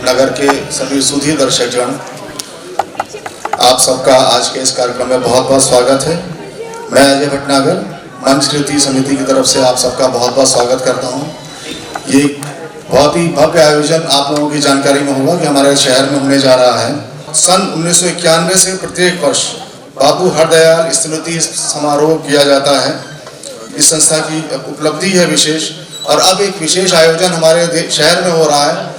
नगर के सभी सुधी दर्शकगण, आप सबका आज के इस कार्यक्रम में बहुत बहुत स्वागत है। मैं अजय भटनागर मंच कृति समिति की तरफ से आप सबका बहुत बहुत स्वागत करता हूं। ये बहुत ही भव्य आयोजन आप लोगों की जानकारी में होगा कि हमारे शहर में होने जा रहा है। सन 1991 से प्रत्येक वर्ष बाबू हरदयाल स्मृति समारोह किया जाता है। इस संस्था की उपलब्धि है विशेष, और अब एक विशेष आयोजन हमारे शहर में हो रहा है।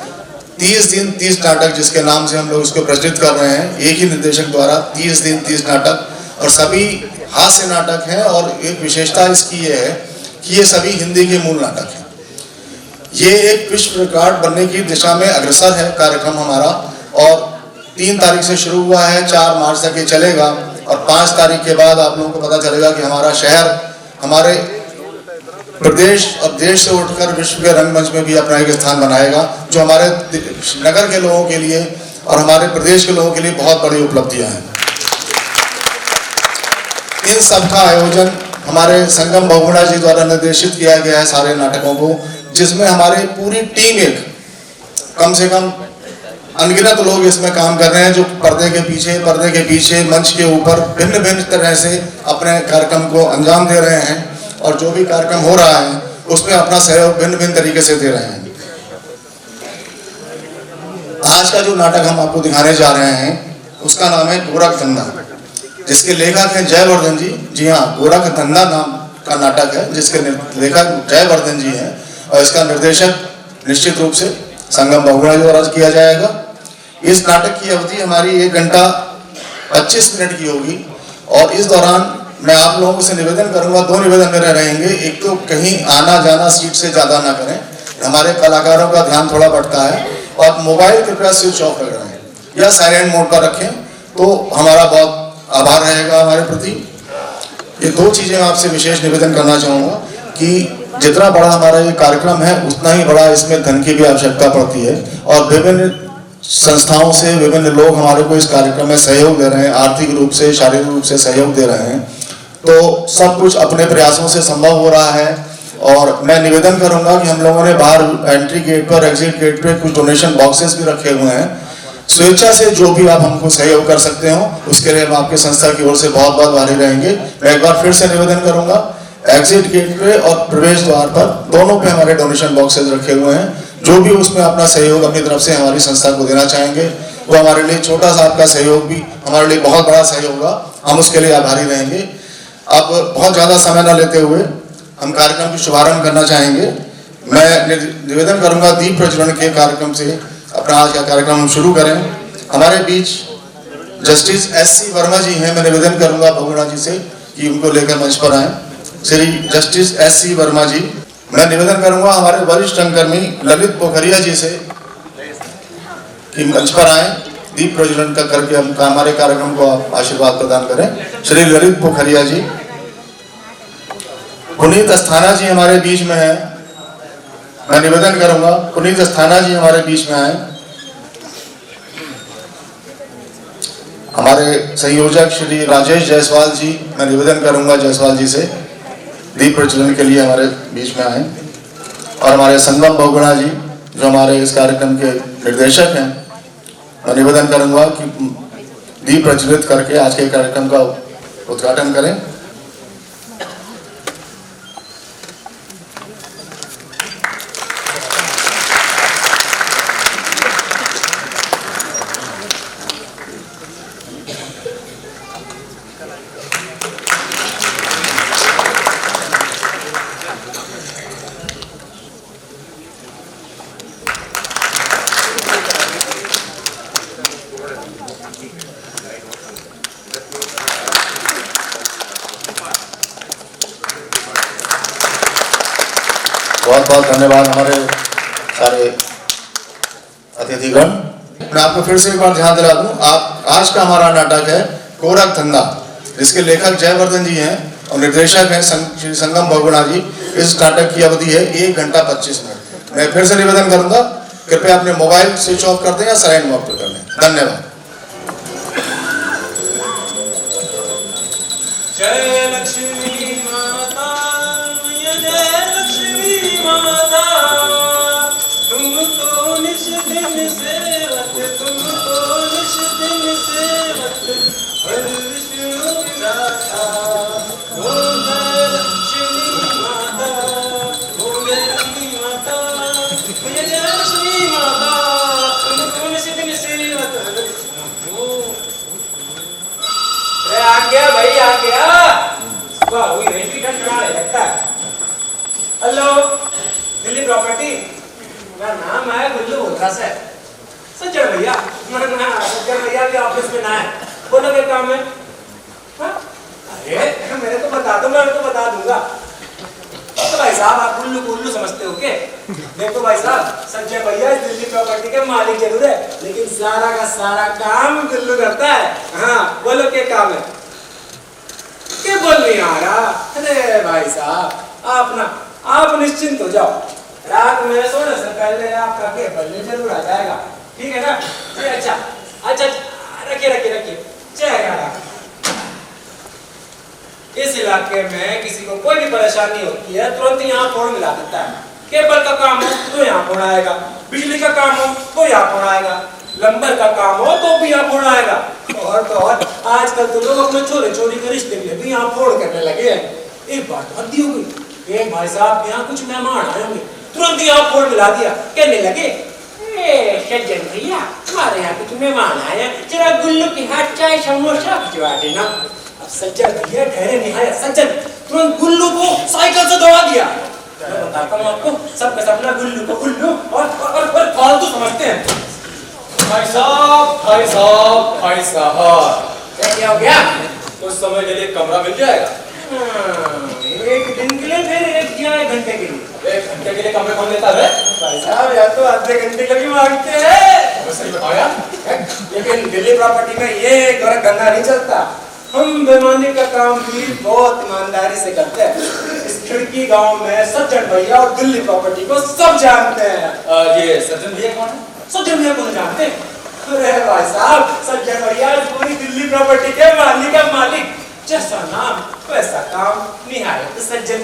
30 दिन 30 नाटक, जिसके नाम से हम लोग इसको प्रचलित कर रहे हैं। एक ही निर्देशक द्वारा 30 दिन 30 नाटक, और सभी हास्य नाटक हैं। और एक विशेषता इसकी ये है कि ये सभी हिंदी के मूल नाटक हैं। ये एक विश्व रिकॉर्ड बनने की दिशा में अग्रसर है कार्यक्रम हमारा, और 3 तारीख से शुरू हुआ है, 4 मार्च तक ये चलेगा, और 5 तारीख के बाद आप लोगों को पता चलेगा कि हमारा शहर हमारे प्रदेश और देश से उठकर विश्व के रंगमंच में भी अपना एक स्थान बनाएगा, जो हमारे नगर के लोगों के लिए और हमारे प्रदेश के लोगों के लिए बहुत बड़ी उपलब्धियां हैं। इन सब का आयोजन हमारे संगम बहुगुणा जी द्वारा निर्देशित किया गया है सारे नाटकों को, जिसमें हमारी पूरी टीम, एक कम से कम अनगिनत लोग इसमें काम कर रहे हैं, जो पर्दे के पीछे मंच के ऊपर भिन्न भिन्न तरह से अपने कार्यक्रम को अंजाम दे रहे हैं, और जो भी कार्यक्रम हो रहा है उसमें अपना सहयोग भिन्न भिन्न तरीके से दे रहे हैं। आज का जो नाटक हम आपको दिखाने जा रहे हैं उसका नाम है गोरख धंधा, जिसके लेखक हैं जयवर्धन जी। जी हाँ, गोरख धंधा नाम का नाटक है, जिसके लेखक जयवर्धन जी हैं, और इसका निर्देशक निश्चित रूप से संगम बहुगुणा जी द्वारा किया जाएगा। इस नाटक की अवधि हमारी 1 घंटा 25 मिनट की होगी, और इस दौरान मैं आप लोगों से निवेदन करूंगा, 2 निवेदन मेरे रहेंगे। एक तो कहीं आना जाना सीट से ज़्यादा ना करें, हमारे कलाकारों का ध्यान थोड़ा बढ़ता है, और मोबाइल कृपया स्विच ऑफ रखें या साइलेंट मोड पर रखें, तो हमारा बहुत आभार रहेगा हमारे प्रति। ये 2 चीज़ें मैं आपसे विशेष निवेदन करना चाहूँगा कि जितना बड़ा हमारा ये कार्यक्रम है, उतना ही बड़ा इसमें धन की भी आवश्यकता पड़ती है, और विभिन्न संस्थाओं से विभिन्न लोग हमारे को इस कार्यक्रम में सहयोग दे रहे हैं, आर्थिक रूप से, शारीरिक रूप से सहयोग दे रहे हैं। तो सब कुछ अपने प्रयासों से संभव हो रहा है, और मैं निवेदन करूंगा कि हम लोगों ने बाहर एंट्री गेट पर, एग्जिट गेट पर कुछ डोनेशन बॉक्सेस भी रखे हुए हैं। स्वेच्छा से जो भी आप हमको सहयोग कर सकते हो, उसके लिए हम आपके संस्था की ओर से बहुत बहुत आभारी रहेंगे। मैं एक बार फिर से निवेदन करूंगा, एग्जिट गेट पे और प्रवेश द्वार पर दोनों पे हमारे डोनेशन बॉक्सेस रखे हुए हैं। जो भी उसमें अपना सहयोग अपनी तरफ से हमारी संस्था को देना चाहेंगे, वो हमारे लिए छोटा सा आपका सहयोग भी हमारे लिए बहुत बड़ा सहयोग होगा, हम उसके लिए आभारी रहेंगे। अब बहुत ज़्यादा समय न लेते हुए हम कार्यक्रम की शुभारंभ करना चाहेंगे। मैं निवेदन करूंगा दीप प्रज्वलन के कार्यक्रम से अपना आज का कार्यक्रम हम शुरू करें। हमारे बीच जस्टिस SC वर्मा जी हैं। मैं निवेदन करूंगा बहुगुणा जी से कि उनको लेकर मंच पर आएँ। श्री जस्टिस SC वर्मा जी। मैं निवेदन करूंगा हमारे वरिष्ठ रंगकर्मी ललित पोखरिया जी से कि मंच पर आएँ, दीप प्रज्वलन का करके हम हमारे कार्यक्रम को आप आशीर्वाद प्रदान करें। श्री ललित पोखरिया जी। पुनीत अस्थाना जी हमारे बीच में हैं। मैं निवेदन करूंगा पुनीत अस्थाना जी हमारे बीच में आए। हमारे संयोजक श्री राजेश जायसवाल जी, मैं निवेदन करूंगा जायसवाल जी से दीप प्रज्वलन के लिए हमारे बीच में आए। और हमारे संगम बहुगुणा जी, जो हमारे इस कार्यक्रम के निर्देशक हैं, मैं निवेदन करूंगा कि दीप प्रज्वलित करके आज के कार्यक्रम का उद्घाटन करें। बहुत बहुत धन्यवाद हमारे सारे अतिथिगण। मैं आपको फिर से एक बार ध्यान दिला दूं, आप आज का हमारा नाटक है गोरख धंधा, जिसके लेखक जयवर्धन जी हैं और निर्देशक हैं श्री संगम बहुगुणा जी। इस नाटक की अवधि है 1 घंटा 25 मिनट। मैं फिर से निवेदन करूंगा, कृपया अपने मोबाइल स्विच ऑफ कर दें या साइलेंट मोड पर कर दें। धन्यवाद। जय लक्ष्मी माता, जय लक्ष्मी माता, तुम तो निज दिन से गया भाई, आ गया। वाह, वही रेडी खड़खड़ाने लगता है। Hello, Delhi property. मेरा नाम है गुल्लू होता से। सज्जन भैया, ना सज्जन भैया के ऑफिस में ना है। बोलो क्या काम है? हाँ? अरे मेरे को बता दो, मैं उनको बता दूंगा। तो भाई साहब, आप गुल्लू गुल्लू समझते हो क्या? देखो भाई साहब, संजय भैया इस दिल्ली प्रॉपर्टी के मालिक जरूर है, लेकिन सारा का सारा काम गुल्लू करता है। हाँ, बोलो क्या काम है? क्या बोल नहीं आ रहा? अरे भाई साहब, आप निश्चिंत हो जाओ। रात में सोने से पहले आपका केबल जरूर आ जाएगा, ठीक है ना? अच्छा, रखिए। इस इलाके में किसी को कोई भी परेशानी होती है, तुरंत यहाँ फोन मिला देता है। केबल का काम हो तो यहाँ फोन आएगा, बिजली का काम हो तो यहाँ फोन आएगा, लंबर का काम हो तो भी यहाँ फोन आएगा। और आजकल तो लोग अपने चोरी के रिश्ते के लिए भी यहाँ फोन करने लगे हैं। एक बात तो हद्दी हो गई, एक भाई साहब यहाँ कुछ मेहमान आए होंगे, तुरंत यहाँ फोन मिला दिया, कहने लगे सज्जन भैया, हमारे यहाँ कुछ मेहमान आए हैं, जरा गुल्लू के हाथ चाय समोसा भिजवा देना। अब सज्जन भैया ठहरे निहायत सज्जन, तुरंत गुल्लू को साइकिल से दौड़ा दिया। मैं बताता हूँ आपको, सबका सपना गुल्लू को गुल्लू और फालतू समझते हैं। भाई साहब, क्या हो गया? कुछ समय के लिए कमरा मिल जाएगा? एक दिन के लिए, फिर एक घंटे के लिए। 1 घंटे के लिए कमरे कौन लेता है? भाई साहब, या तो आधे घंटे का भी मांगते हैं। सही बताया। लेकिन दिल्ली प्रॉपर्टी में ये गलत धंधा नहीं चलता। हम बेईमानी का काम भी बहुत ईमानदारी से करते हैं। इस खिड़की गांव में सज्जन भैया और दिल्ली प्रॉपर्टी को सब जानते हैं। ये सज्जन भैया कौन है? सज्जन भैया को जानते हैं? अरे भाई साहब, सज्जन भैया पूरी दिल्ली प्रॉपर्टी के मालिक, जैसा नाम वैसा काम, निहायत सज्जन।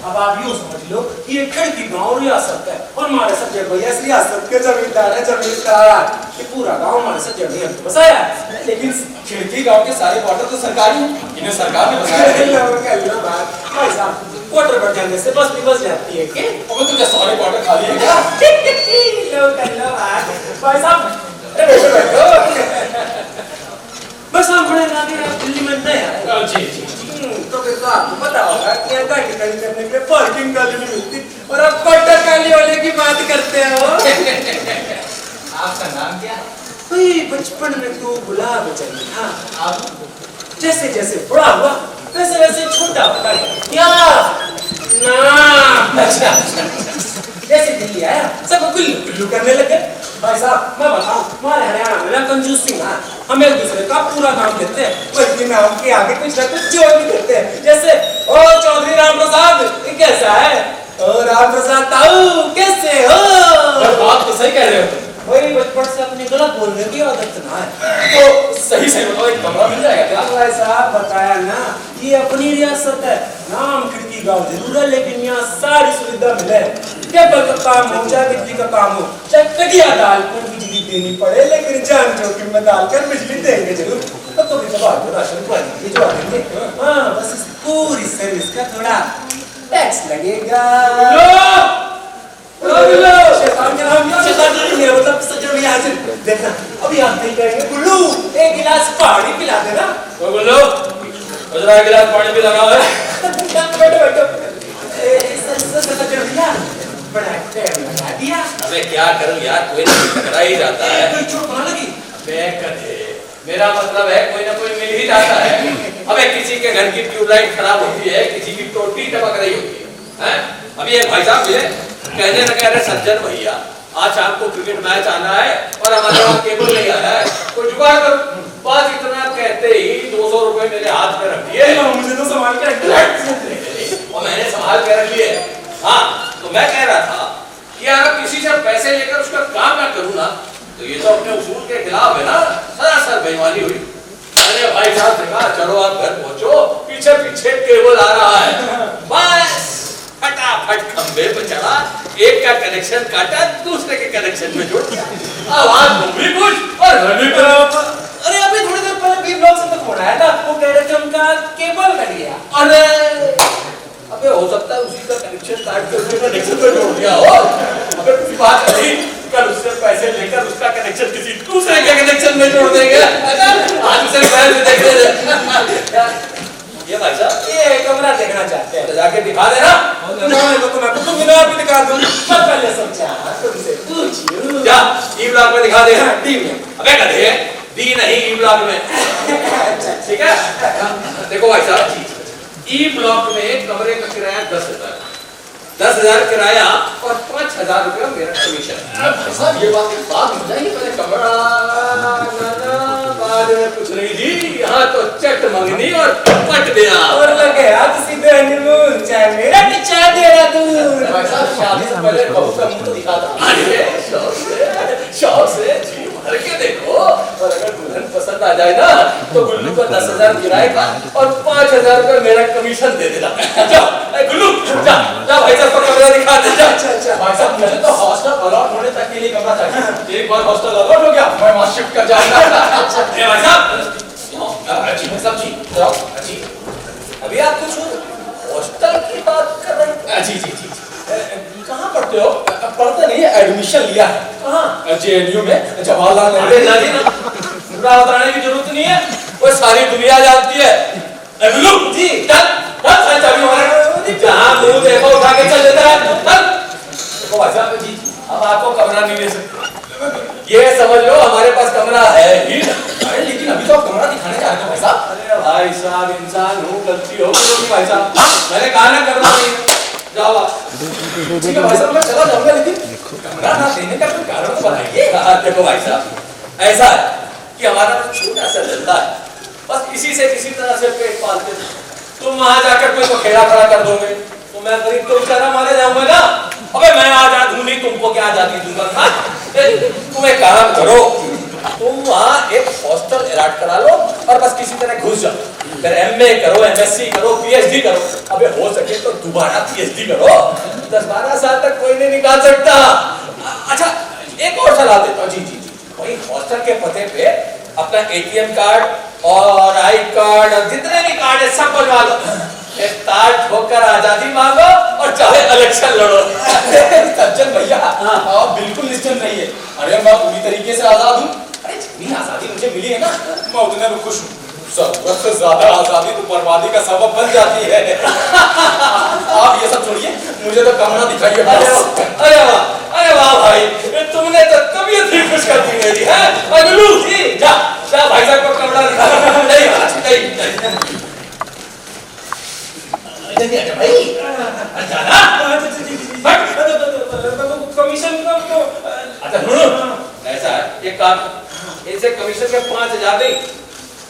अब आप यूँ समझ लो कि ये खिड़की गांव रियासत है और हमारे सज्जन भैया इस रियासत के जमींदार है, जमींदार। ये पूरा गांव हमारे सज्जन भैया ने बसाया है। लेकिन खिड़की गांव के सारे क्वार्टर तो सरकारी हैं, इन्हें सरकार ने बसाया है। भाई साहब, क्वार्टर बढ़ जाने से बस भी बस जाती है क्या? अब तो क्या सारे क्वार्टर खाली है क्या? भाई साहब, बस आप बड़े दिल्ली में नहीं आए। जी। तो फिर तो आपको पता होगा कि गाड़ी खड़ी करने के लिए पार्किंग गाड़ी नहीं मिलती, और आप क्वार्टर गाड़ी वाले की बात करते हो। आपका नाम क्या है? भाई बचपन में तो गुलाब चाहिए था, अब जैसे जैसे बड़ा हुआ वैसे वैसे छोटा होता है। क्या नाम? जैसे दिल्ली आया सब गुल्लू करने लगे। भाई साहब, मैं बताऊं, हमारे हरियाणा में ना कंजूसी ना, हम एक दूसरे का पूरा नाम देते हैं, बल्कि नाम के आगे कुछ ना कुछ जोड़ भी देते हैं। जैसे ओ चौधरी राम प्रसाद, कैसा है? ओ राम प्रसाद ताऊ, कैसे हो? बात तो सही कह रहे हो। वही बचपन से अपनी गलत बोलने की आदत ना है। तो सही बताओ, एक कमरा मिल जाएगा क्या? भाई साहब, बताया ना, ये अपनी रियासत है, नाम खिड़की गांव जरूर है, लेकिन यहाँ सारी सुविधा मिले। केबल का काम हो, चाहे बिजली का काम हो, चाहे कटिया डालकर बिजली देनी पड़े, लेकिन जान जोखिम में डालकर बिजली देंगे जरूर। तो कभी कभार राशन पानी भिजवा देंगे। हाँ, बस इस पूरी सर्विस का थोड़ा टैक्स लगेगा। मतलब सज्जन भैया हाजिर, देखना अभी आप नहीं करेंगे। गुल्लू, एक गिलास पानी पिला देना। गुल्लू, जरा एक गिलास पानी पिला है। बैठो। सज्जन भैया, बड़ा टाइम लगा दिया। अबे क्या करूं यार, कोई ना कोई टकरा ही जाता है। कोई चोट ना लगी? मेरा मतलब है कोई ना कोई मिल ही जाता है। अबे किसी के घर की ट्यूबलाइट खराब होती है, किसी की टोटी टपक रही होती है। अभी एक भाई साहब मिले, कहने लगे अरे सज्जन भैया, आज शाम को क्रिकेट मैच आना है और हमारे वहाँ केबल नहीं आया है, कुछ जुगाड़ करो। बस इतना कहते ही 200 रुपए मेरे हाथ में रख दिए। मुझे तो संभाल के और मैंने संभाल के रख लिए। हाँ, तो मैं कह रहा था कि अगर किसी से पैसे लेकर उसका काम ना करूँ ना, तो ये तो अपने उसूल के खिलाफ है ना, सरासर बेईमानी हुई। मैंने भाई साहब से कहा चलो आप घर पहुंचो, पीछे पीछे केबल आ रहा है। बस फटाफट खंबे पे चढ़ा, एक का कनेक्शन काटा, दूसरे के कनेक्शन में जोड़ दिया। आवाज भी कुछ और घर भी कुछ। अरे अभी थोड़ी देर पहले बी ब्लॉक से तो फोन आया था, वो कह रहे थे उनका केबल कट गया। अरे अबे हो सकता है उसी का कनेक्शन काट के उसके कनेक्शन में जोड़ दिया हो। अबे कुछ बात नहीं, कल उससे पैसे लेकर उसका कनेक्शन किसी दूसरे के कनेक्शन में जोड़ देंगे। आज उसे से देखने दे। ये भाई साहब ये कमरा देखना चाहते हैं तो जाके दिखा देना। तो मैं कुतुब मीनार भी दिखा दूं पर पहले समझा तुमसे पूछियो जा ई ब्लॉक में दिखा दे। डी में अबे गधे डी नहीं ई ब्लॉक में, ठीक है। देखो भाई साहब ई ब्लॉक में कमरे का किराया 10,000 किराया और 5,000 रुपया मेरा कमीशन। साहब ये बात हो जाएगी, पहले कमरा बाद में कुछ नहीं जी, यहाँ तो चट मंगनी और पट दिया। और लगे हाथ सीधे हनीमून चाहे मेरा कि चाहे तेरा दूर भाई साहब शादी से पहले बहू का मुंह तो दिखा था। अरे शौक से जी भर के देखो, और अगर दुल्हन पसंद आ जाए ना तो गुल्लू को 10,000 किराए का और 5,000 रुपए मेरा कमीशन दे देना। जाओ गुल्लू जा जा भाई साहब को कमरा दिखा दे। अच्छा भाई साहब मुझे तो हॉस्टल अलॉट होने तक के लिए कमरा चाहिए। एक बार हॉस्टल अलॉट हो गया मैं वहां शिफ्ट कर जाऊंगा। ए भाई साहब अच्छी सब जी जाओ अच्छी। अभी आप कुछ हॉस्टल की बात कर रहे हैं? जी जी जी कहाँ पढ़ते हो? पढ़ते नहीं है, एडमिशन लिया है। कहाँ? जेएनयू में, जवाहरलाल नेहरू। पूरा बताने की जरूरत नहीं है, वो सारी दुनिया जानती है। गुल्लू जी चल चल चाबी हमारे जहाँ मुंह देखो उठा के चल देता है। चल देखो भाई साहब जी अब आपको कमरा नहीं ले सकते, ये समझ लो हमारे पास कमरा है ही। अरे लेकिन अभी तो आप कमरा दिखाने जा रहे हो भाई साहब। अरे भाई साहब इंसान हूँ, गलती हो गई भाई साहब, मैंने कहा ना करना नहीं। जाओ ठीक है भाई साहब मैं चला जाऊंगा, लेकिन कमरा ना देने का कोई कारण तो बताइए। देखो भाई साहब ऐसा है कि हमारा तो छोटा सा धंधा है, बस इसी से किसी तरह से पेट पालते थे। तुम वहां जाकर कोई तो खेड़ा खड़ा कर दोगे तो मैं गरीब तो बेचारा मारे जाऊंगा ना। अबे मैं आजाद हूं नहीं, तुमको क्या आजादी दूंगा? तुम एक काम करो, तुम वहां एक हॉस्टल अलॉट करा लो और बस किसी तरह घुस जाओ, फिर एमए करो, एमएससी करो, पीएचडी करो। अबे हो सके तो दोबारा पीएचडी करो, 10-12 साल तक कोई नहीं निकाल सकता। अच्छा एक और सलाह देता हूँ जी जी जी, वही हॉस्टल के पते पे अपना एटीएम कार्ड और आई कार्ड और जितने भी कार्ड है सब बनवा लो, एक तार ठोकर आजादी मांगो और चाहे इलेक्शन लड़ो। सज्जन भैया आप बिल्कुल निश्चिंत रहिए, अरे मैं पूरी तरीके से आजाद हूँ। अरे जितनी आजादी मुझे मिली है ना मैं उतने में खुश हूँ। जरूरत से ज्यादा आजादी तो बर्बादी का सबब बन जाती है। आप ये सब छोड़िए, मुझे तो कमरा दिखाइए। अरे वाह भाई, तुमने तो तबीयत ही खुश कर दी मेरी है। गुल्लू जी जा जा भाई साहब को कमरा दिखा। कमीशन ऐसा है, एक काम इनसे कमीशन के 5,000 नहीं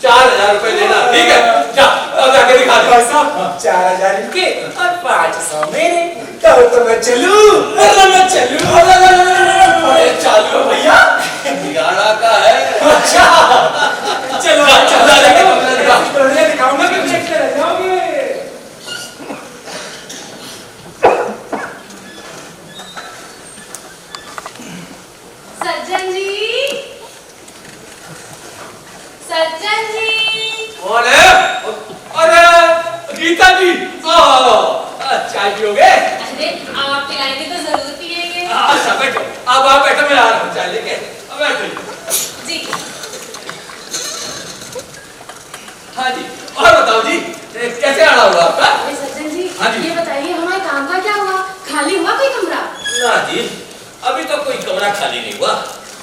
4,000 रुपए देना, ठीक है? जा जाके दिखा दे। भाई साहब 4,000 इनके और 500 मेरे, तो मैं चलूं? मैं चलूं? अरे चालू भैया बिगाड़ा का है। अच्छा चलो चलो दिखाऊंगा कि देखते रह जाओगे। सज्जन जी, सज्जन जी। कौन है? अरे गीता जी चाय पियोगे? अरे आप पिलाएंगे तो जरूर पिएंगे। अच्छा बैठो, अब आप बैठो, मैं आ रहा हूँ चाय लेके। अब बैठो जी। हाँ जी और बताओ जी कैसे आना हुआ आपका? अरे सज्जन जी हाँ जी। ये बताइए हमारे काम का क्या हुआ? खाली हुआ कोई कमरा? ना जी अभी तो कोई कमरा खाली नहीं हुआ।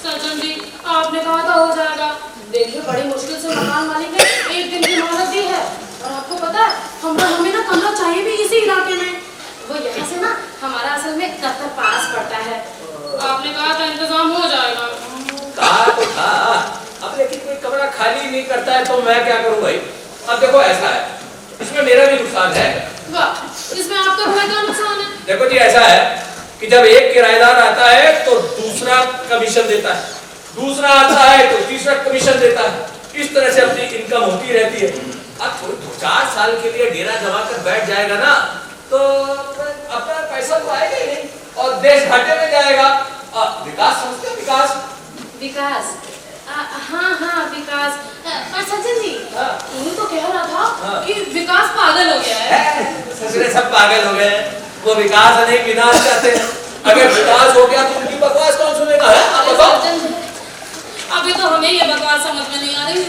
सज्जन जी आपने कहा था हो जाएगा, देखिए बड़ी मुश्किल से मकान मालिक ने 1 दिन की मोहलत दी है। और आपको पता है हमें ना कमरा चाहिए भी इसी इलाके में। वो यहाँ से ना हमारा असल में दफ्तर पास पड़ता है। आपने कहा था इंतजाम हो जाएगा। कहा तो था, अब लेकिन कोई कमरा खाली नहीं करता है तो मैं क्या करूं भाई? अब देखो ऐसा है, इसमें मेरा भी नुकसान है। वाह, इसमें आपका भाई का नुकसान है। देखो जी ऐसा है कि जब एक किराएदार आता है तो दूसरा कमीशन देता है, दूसरा आता है तो तीसरा कमीशन देता है, इस तरह से अपनी इनकम होती रहती है। अब कोई 2-4 साल के लिए डेरा जमा कर बैठ जाएगा ना तो अपना पैसा तो आएगा ही नहीं और देश घाटे में जाएगा। विकास समझते हैं? विकास हाँ विकास। और सचिन जी तू तो कह रहा था कि विकास पागल हो गया है। ससुरे सब पागल हो गए, वो विकास नहीं विनाश चाहते। अगर विकास हो गया तो उनकी बकवास कौन सुनेगा है? आप बताओ। अभी तो हमें ये बकवास समझ में नहीं आ रही।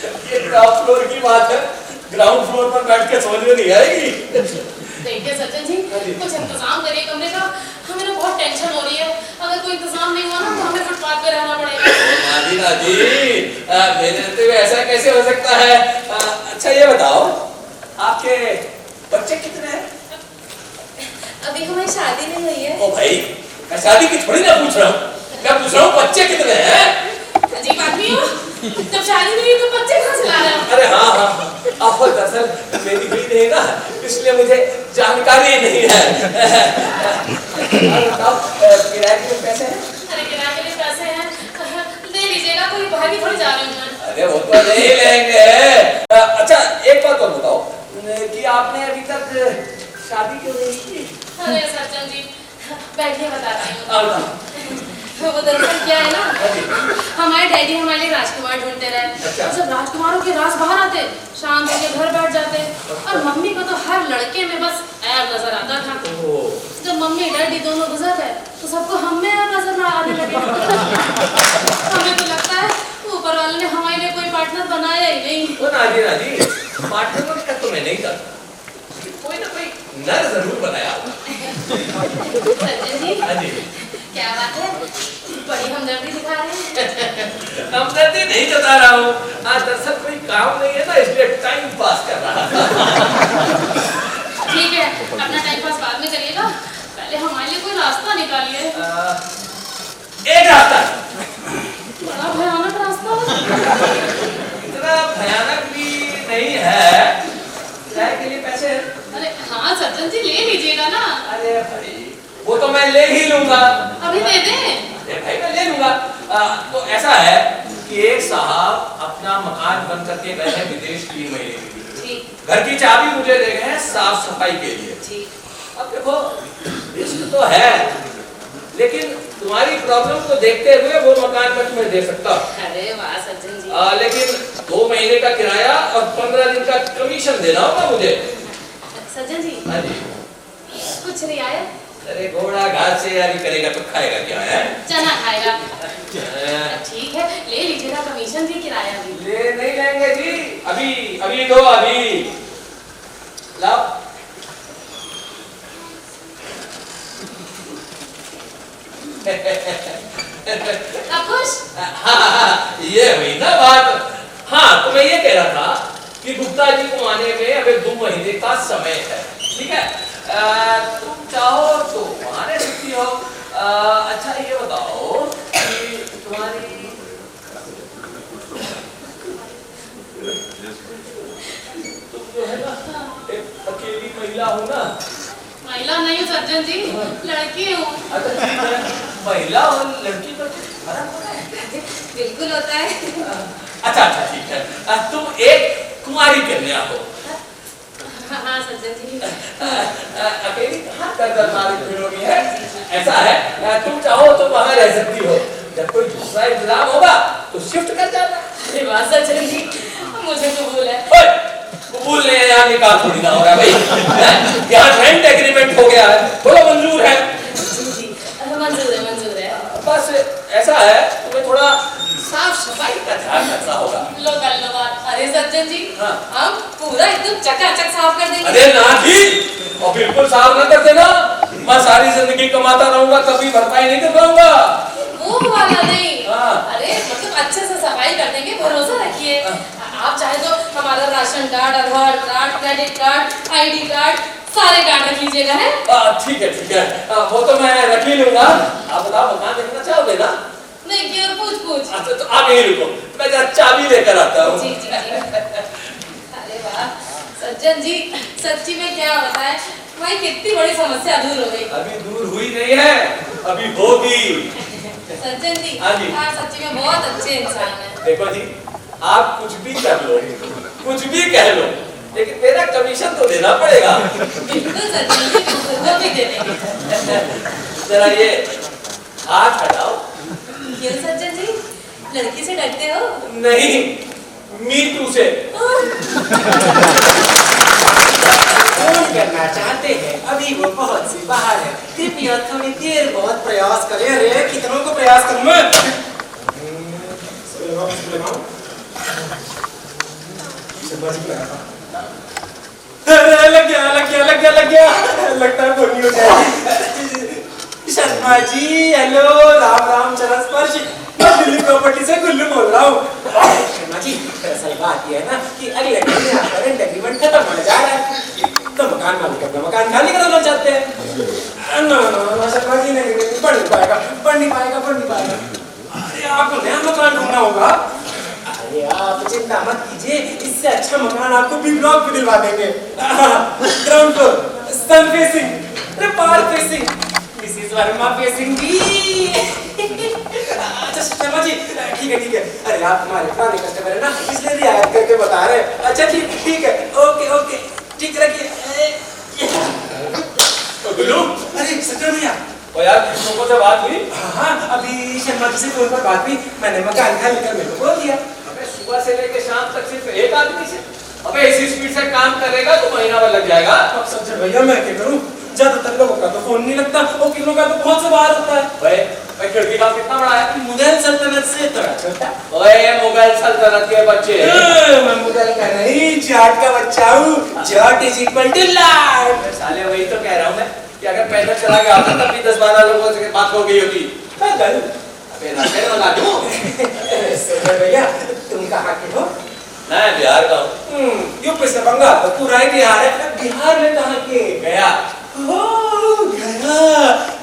ये टॉप फ्लोर की बात है, ग्राउंड फ्लोर पर बैठ के समझ में नहीं आएगी। देखिए सज्जन जी, कुछ इंतजाम करिए कमरे का, हमें ना बहुत टेंशन हो रही है। अगर कोई इंतजाम नहीं हुआ ना तो हमें फुटपाथ पे रहना पड़ेगा। नाजीना जी, मेरे रहते हुए ऐसा कैसे हो सकता है? अच्छा ये बताओ, आपके बच्चे कितने हैं? अभी हमारी शादी नहीं हुई है। ओ भाई, मैं शादी की थोड़ी ना पूछ रहा हूँ, मैं पूछ रहा हूँ बच्चे कितने हैं? अजीब आदमी हो, जब शादी नहीं हुई तो बच्चे कहाँ से ला रहे हो? अरे हाँ, अब दरअसल मेरी हुई नहीं ना, इसलिए मुझे जानकारी नहीं है। बताओ, किराए के लिए पैसे हैं? अरे किराए के लिए पैसे हैं, ले लीजिएगा, कोई भागी थोड़ी जा रही हूँ मैं। अरे वो तो नहीं लेंगे। अच्छा एक बात और बताओ कि आपने अभी तक शादी क्यों नहीं की? अरे सज्जन जी, बैठिए बताती हूँ। बताओ। वो दरअसल क्या है ना, हमारे डैडी हमारे लिए राजकुमार ढूंढते रहे। अच्छा। जब राजकुमारों के राज बाहर आते, शाम के घर बैठ जाते, और मम्मी को तो हर लड़के में बस ऐब नजर आता था। जब मम्मी डैडी दोनों गुजर गए तो सबको हम में ऐब नजर ना आने लगे। हमें तो लगता है ऊपर वाले ने हमारे लिए कोई पार्टनर बनाया ही नहीं। वो नाजीना जी, पार्टनर का तो मैं नहीं करता, कोई ना कोई नर जरूर बनाया होगा। सज्जन जी, हाँ जी, क्या बात है, बड़ी हमदर्दी दिखा रहे हैं। हमदर्दी नहीं जता रहा हूँ, दरअसल कोई काम नहीं है ना, इसलिए टाइम पास कर रहा था। ठीक है, अपना टाइम पास बाद में करिएगा, पहले हमारे लिए कोई रास्ता निकालिए। एक रास्ता, बड़ा भयानक रास्ता है। इतना भयानक भी नहीं है। किराए के लिए पैसे हैं? अरे हाँ सज्जन जी, ले लीजिएगा ना। अरे भाई, वो तो मैं ले ही लूंगा। अभी दे दें? अरे भाई मैं ले लूंगा। तो ऐसा है कि एक साहब अपना मकान बंद करके गए हैं विदेश 3 महीने के लिए। ठीक। घर की चाबी मुझे दे गए हैं साफ सफाई के लिए। ठीक। अब देखो, रिस्क तो है, लेकिन तुम्हारी प्रॉब्लम को देखते हुए वो मकान मैं तुम्हें दे सकता हूँ। अरे वाह सज्जन जी। लेकिन 2 महीने का किराया और 15 दिन का कमीशन देना होगा मुझे। सज्जन जी, हाँ जी। कुछ रियायत? अरे घोड़ा घास से यारी करेगा तो खाएगा क्या है? चना खाएगा। ठीक है, ले लीजिएगा, कमीशन भी किराया भी। ले नहीं लेंगे जी, अभी दो, अभी लाओ। अब खुश? ये हुई ना बात। हाँ, तो मैं ये कह रहा था कि गुप्ता जी को आने में अभी 2 महीने का समय है, ठीक है? तुम चाहो तो आने सकती हो। अच्छा ये बताओ कि तुम्हारी तुम जो है ना एक अकेली महिला हो ना? महिला नहीं हूँ सज्जन जी, लड़की हूँ। अच्छा ठीक है, महिला और लड़की का कुछ फर्क होता है? बिल्कुल होता है। अच्छा ठीक है, तुम एक कुमारी कन्या हो। हाँ सज्जन जी। अकेली कहाँ कर मारी फिरोगी है? ऐसा है, तुम चाहो तो वहाँ रह सकती हो, जब कोई दूसरा इंतजाम होगा तो शिफ्ट कर जाना। अरे वाह सज्जन जी, मुझे कबूल है। कबूल नहीं है, यहाँ निकाह थोड़ी ना हो रहा भाई। यहाँ रेंट एग्रीमेंट हो गया है, बोलो मंजूर है? जी, मंजूर है, मंजूर है। बस ऐसा है, तुम्हें थोड़ा साफ सफाई का ध्यान रखना होगा। लो कर लो बात। अरे सज्जन जी, हाँ। हम पूरा एकदम चकाचक साफ कर देंगे। अरे ना जी, और बिल्कुल साफ ना कर देना, मैं सारी जिंदगी कमाता रहूंगा तभी भरपाई नहीं कर पाऊंगा। वो वाला नहीं। हाँ। अरे मतलब अच्छे से सफाई कर देंगे, भरोसा रखिए। आप चाहे तो हमारा ration card, Aadhaar card, credit card, ID card, सारे कार्ड रख लीजिएगा है? ठीक है, वो तो मैं रख ही लूंगा। आप बताओ मकान देखना चाहोगे ना? नहीं और पूछ। अच्छा तो आप यहीं रुको, मैं जरा चाबी लेकर आता हूँ। जी। अरे वाह सज्जन जी, सच्ची में क्या बताएं, भाई कितनी बड़ी समस्या दूर हो गई। अभी दूर हुई नहीं है, अभी होगी। सज्जन जी, हाँ जी। आप सच्ची में बहुत अच्छे इंसान हैं। देखो जी, आप कुछ भी कर लो, कुछ भी कह लो, लेकिन मेरा कमीशन तो देना पड़ेगा। बिल्कुल सज्जन जी, बिल्कुल, वो भी दे देंगे। जरा ये हाथ हटाओ। क्यों सज्जन जी, लड़की से डरते हो? नहीं, मीटू से। फोन करना चाहते हैं, अभी वो बहुत सी बाहर है, कृपया थोड़ी देर बहुत प्रयास करें। अरे कितनों को प्रयास करूं मैं? लग गया लगता है बोलनी हो जाएगी। शर्मा जी हेलो, राम राम चरण स्पर्श, मैं दिल्ली प्रॉपर्टी से गुल्लू बोल रहा हूँ। शर्मा जी दरअसल बात ये है ना कि अगले महीने आपका रेंट एग्रीमेंट खत्म होने जा रहा है, तो मकान मालिक अपना मकान खाली कराना चाहते हैं। ना शर्मा जी नहीं बढ़ नहीं पाएगा। अरे आपको नया मकान ढूंढना होगा। अरे आप चिंता मत कीजिए, इससे अच्छा मकान आपको बी ब्लॉक पे दिलवा देंगे। ग्राउंड फ्लोर, सन फेसिंग, अरे park facing, Mrs Verma facing भी। अच्छा शर्मा जी ठीक है। अरे आप हमारे पुराने कस्टमर है ना, इसलिए रियायत करके बता रहे हैं। अच्छा ठीक है, ओके ठीक रखिए। गुल्लू, अरे सच्चा भैया ओ यार किस लोगों से बात हुई? हाँ अभी शर्मा जी से फोन पर बात हुई, मैंने मकान खाली कर मेरे को बोल दिया। अबे सुबह से लेके शाम तक सिर्फ एक आदमी से? अबे इसी स्पीड से काम करेगा तो महीना भर लग जाएगा। अब सच्चा भैया मैं क्या करूँ, ज्यादातर लोगों का तो फोन नहीं लगता और किसी का तो बहुत से बाहर होता है। भाई खिड़की का कितना बड़ा है? मुगल सल्तनत से थोड़ा छोटा। ओए मुगल सल्तनत के बच्चे। मैं मुगल का नहीं, जाट का बच्चा हूँ। जाट इज इक्वल टू लाट। साले वही तो कह रहा हूँ मैं कि अगर पैदल चला गया होता तब भी 10-12 लोगों से बात हो गई होती। पागल। अबे रास्ते में लगा दूँ। सच्चा भैया तुम कहाँ के हो? मैं बिहार का हूँ। यूपी से बंगाल तो पूरा ही बिहार है। बिहार में कहाँ के? गया। गया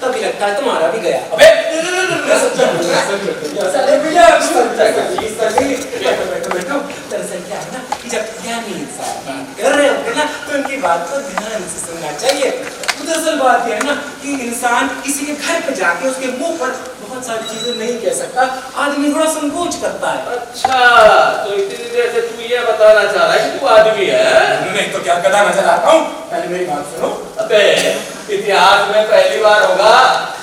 तभी लगता है तुम्हारा भी गया। अबे दरअसल क्या है ना कि जब ज्ञानी इंसान बात कर रहे होते ना तो उनकी बात को ध्यान से सुनना चाहिए। दरअसल बात यह है ना कि इंसान किसी के घर पे जाके उसके मुंह पर बहुत सारी चीजें नहीं कह सकता, आदमी थोड़ा संकोच करता है। अच्छा तो इतनी देर से तू ये बताना चाह रहा है कि तू आदमी है? नहीं तो क्या गधा नजर आता हूँ? पहले मेरी बात सुनो। अबे इतिहास में पहली बार होगा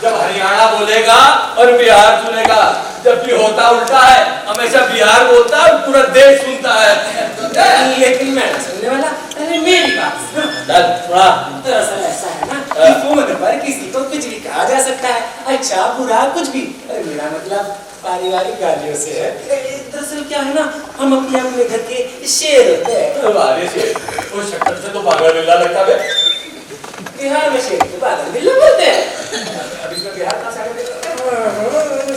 जब हरियाणा बोलेगा और बिहार सुनेगा, जबकि होता उल्टा है, हमेशा बिहार बोलता है और पूरा देश सुनता है। लेकिन मैं सुनने वाला, पहले मेरी बात सुनो। दरअसल ऐसा है ना कि फोन पर किसी को कुछ भी कहा जा सकता है, अच्छा बुरा कुछ भी। अरे मेरा मतलब पारिवारिक गालियों से है। दरअसल क्या है ना, हम अपने घर के शेर होते हैं। वो शक्कर से तो पागल बिल्ला लगता है। बिहार में शेर के बादल बिल्ला बोलते हैं। अभी तो बिहार का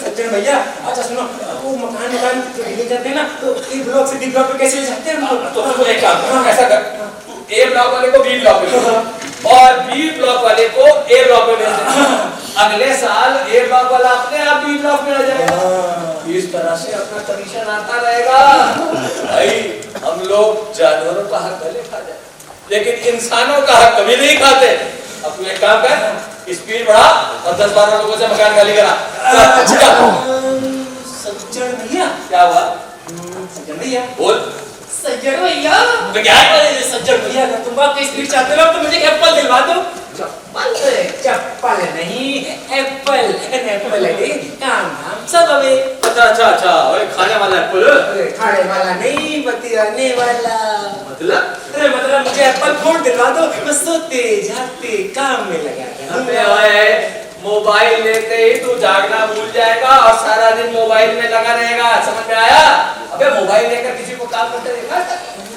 सज्जन भैया अच्छा सुनो, वो मकान जो डीलिंग करते हैं ना तो एक ब्लॉक से बी ब्लॉक पे कैसे जाते हैं हम लोग? तो एक काम ऐसा कर, तू ए ब्लॉक वाले को बी ब्लॉक पे भेज और बी ब्लॉक वाले को ए ब्लॉक पे भेज दे। अगले साल ए ब्लॉक वाला अपने आप बी ब्लॉक में आ जाएगा। इस तरह से अपना कमीशन आता रहेगा। भाई हम लोग जानवरों का हक भले खा जाए लेकिन इंसानों का हक कभी नहीं खाते। अब तू एक काम कर, स्पीड बढ़ा और 10-12 लोगों से मकान खाली करा। सज्जन भैया क्या हुआ? सज्जन भैया बोल। सज्जन भैया तो क्या है? सज्जन भैया अगर तुम बात स्पीड चाहते हो तो मुझे एप्पल दिलवा दो। चप्पल नहीं एप्पल, एप्पल है काम धाम सब अबे। अच्छा ओए खाने वाला एप्पल? अरे खाने वाला नहीं, बतियाने वाला। मतलब? अरे मतलब मुझे एप्पल फोन दिलवा दो, मैं सोते जागते काम में लगा अबे ओए मोबाइल लेते ही तू जागना भूल जाएगा और सारा दिन मोबाइल में लगा रहेगा, समझ में आया? अबे मोबाइल लेकर किसी को काम करते देखा?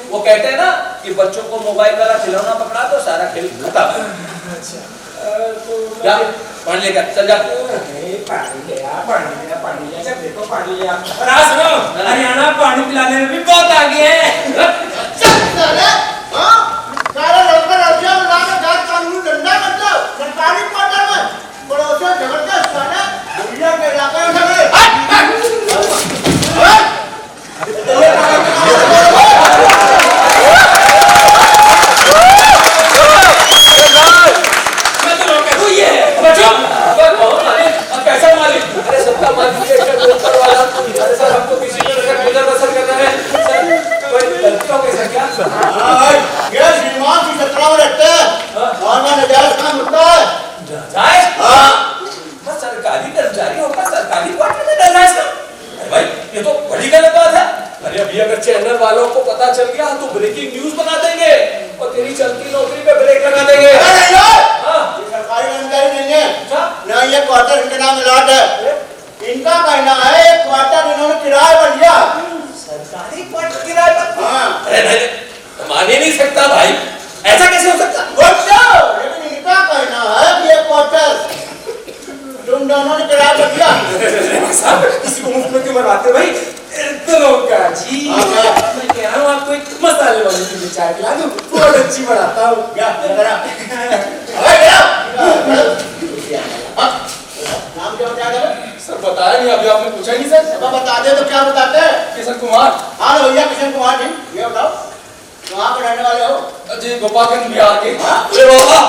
वो कहते हैं ना कि बच्चों को मोबाइल वाला खिलौना पकड़ा तो सारा खेल खत्म। अच्छा जा पानी लेकर चल जा। पानी लिया जब देखो पानी लिया। और आज सुनो, हरियाणा पानी पिलाने में भी बहुत आगे है। सारा लड़का लड़कियां मिला के जात कानून डंडा मतलब सरकारी क्वार्टर में पड़ोसियों जबरदस्त साला दुनिया के इलाके में मैं तो रोका हूँ ये बच्चों। कैसा मालिक? अरे सबका मालिक ऊपर वाला। अरे सर हमको किसी तरह गुजर बसर करना है सर, कोई गलती हो गई सर क्या? ये श्रीमान की सत्ता में रहते हैं और मैं नजायज काम होता है। जायज? हाँ सरकारी कर्मचारी होकर सरकारी क्वार्टर में जायज काम? अरे भाई ये तो बड़ी गलत बात है। अरे अभी अगर चैनल वालों को पता चल गया तो ब्रेकिंग न्यूज बना देंगे और तेरी चलती नौकरी पे ब्रेक लगा देंगे। ये सरकारी कर्मचारी नहीं है ना, ये क्वार्टर इनका नाम इलाज है। इनका कहना है एक क्वार्टर इन्होंने किराए पर लिया। सरकारी क्वार्टर किराए पर? हाँ नहीं, मान ही नहीं सकता भाई, ऐसा कैसे हो सकता? लेकिन इनका कहना है कि ये क्वार्टर तुम दोनों ने किराया पर दिया। साहब किसी को मुफ्त में क्यों मरवाते भाई? दरोगा जी, मैं कह रहा हूँ आपको एक मसाले वाली की चाय पिला दूँ, बहुत अच्छी बनाता हूँ। क्या नाम क्या बता दे? सर बताया नहीं, अभी आपने पूछा नहीं सर। अब बता दे तो क्या बताते हैं? किशन कुमार। हाँ भैया किशन कुमार जी, ये बताओ कहाँ पर रहने वाले हो? जी गोपालगंज बिहार के। अरे बाबा,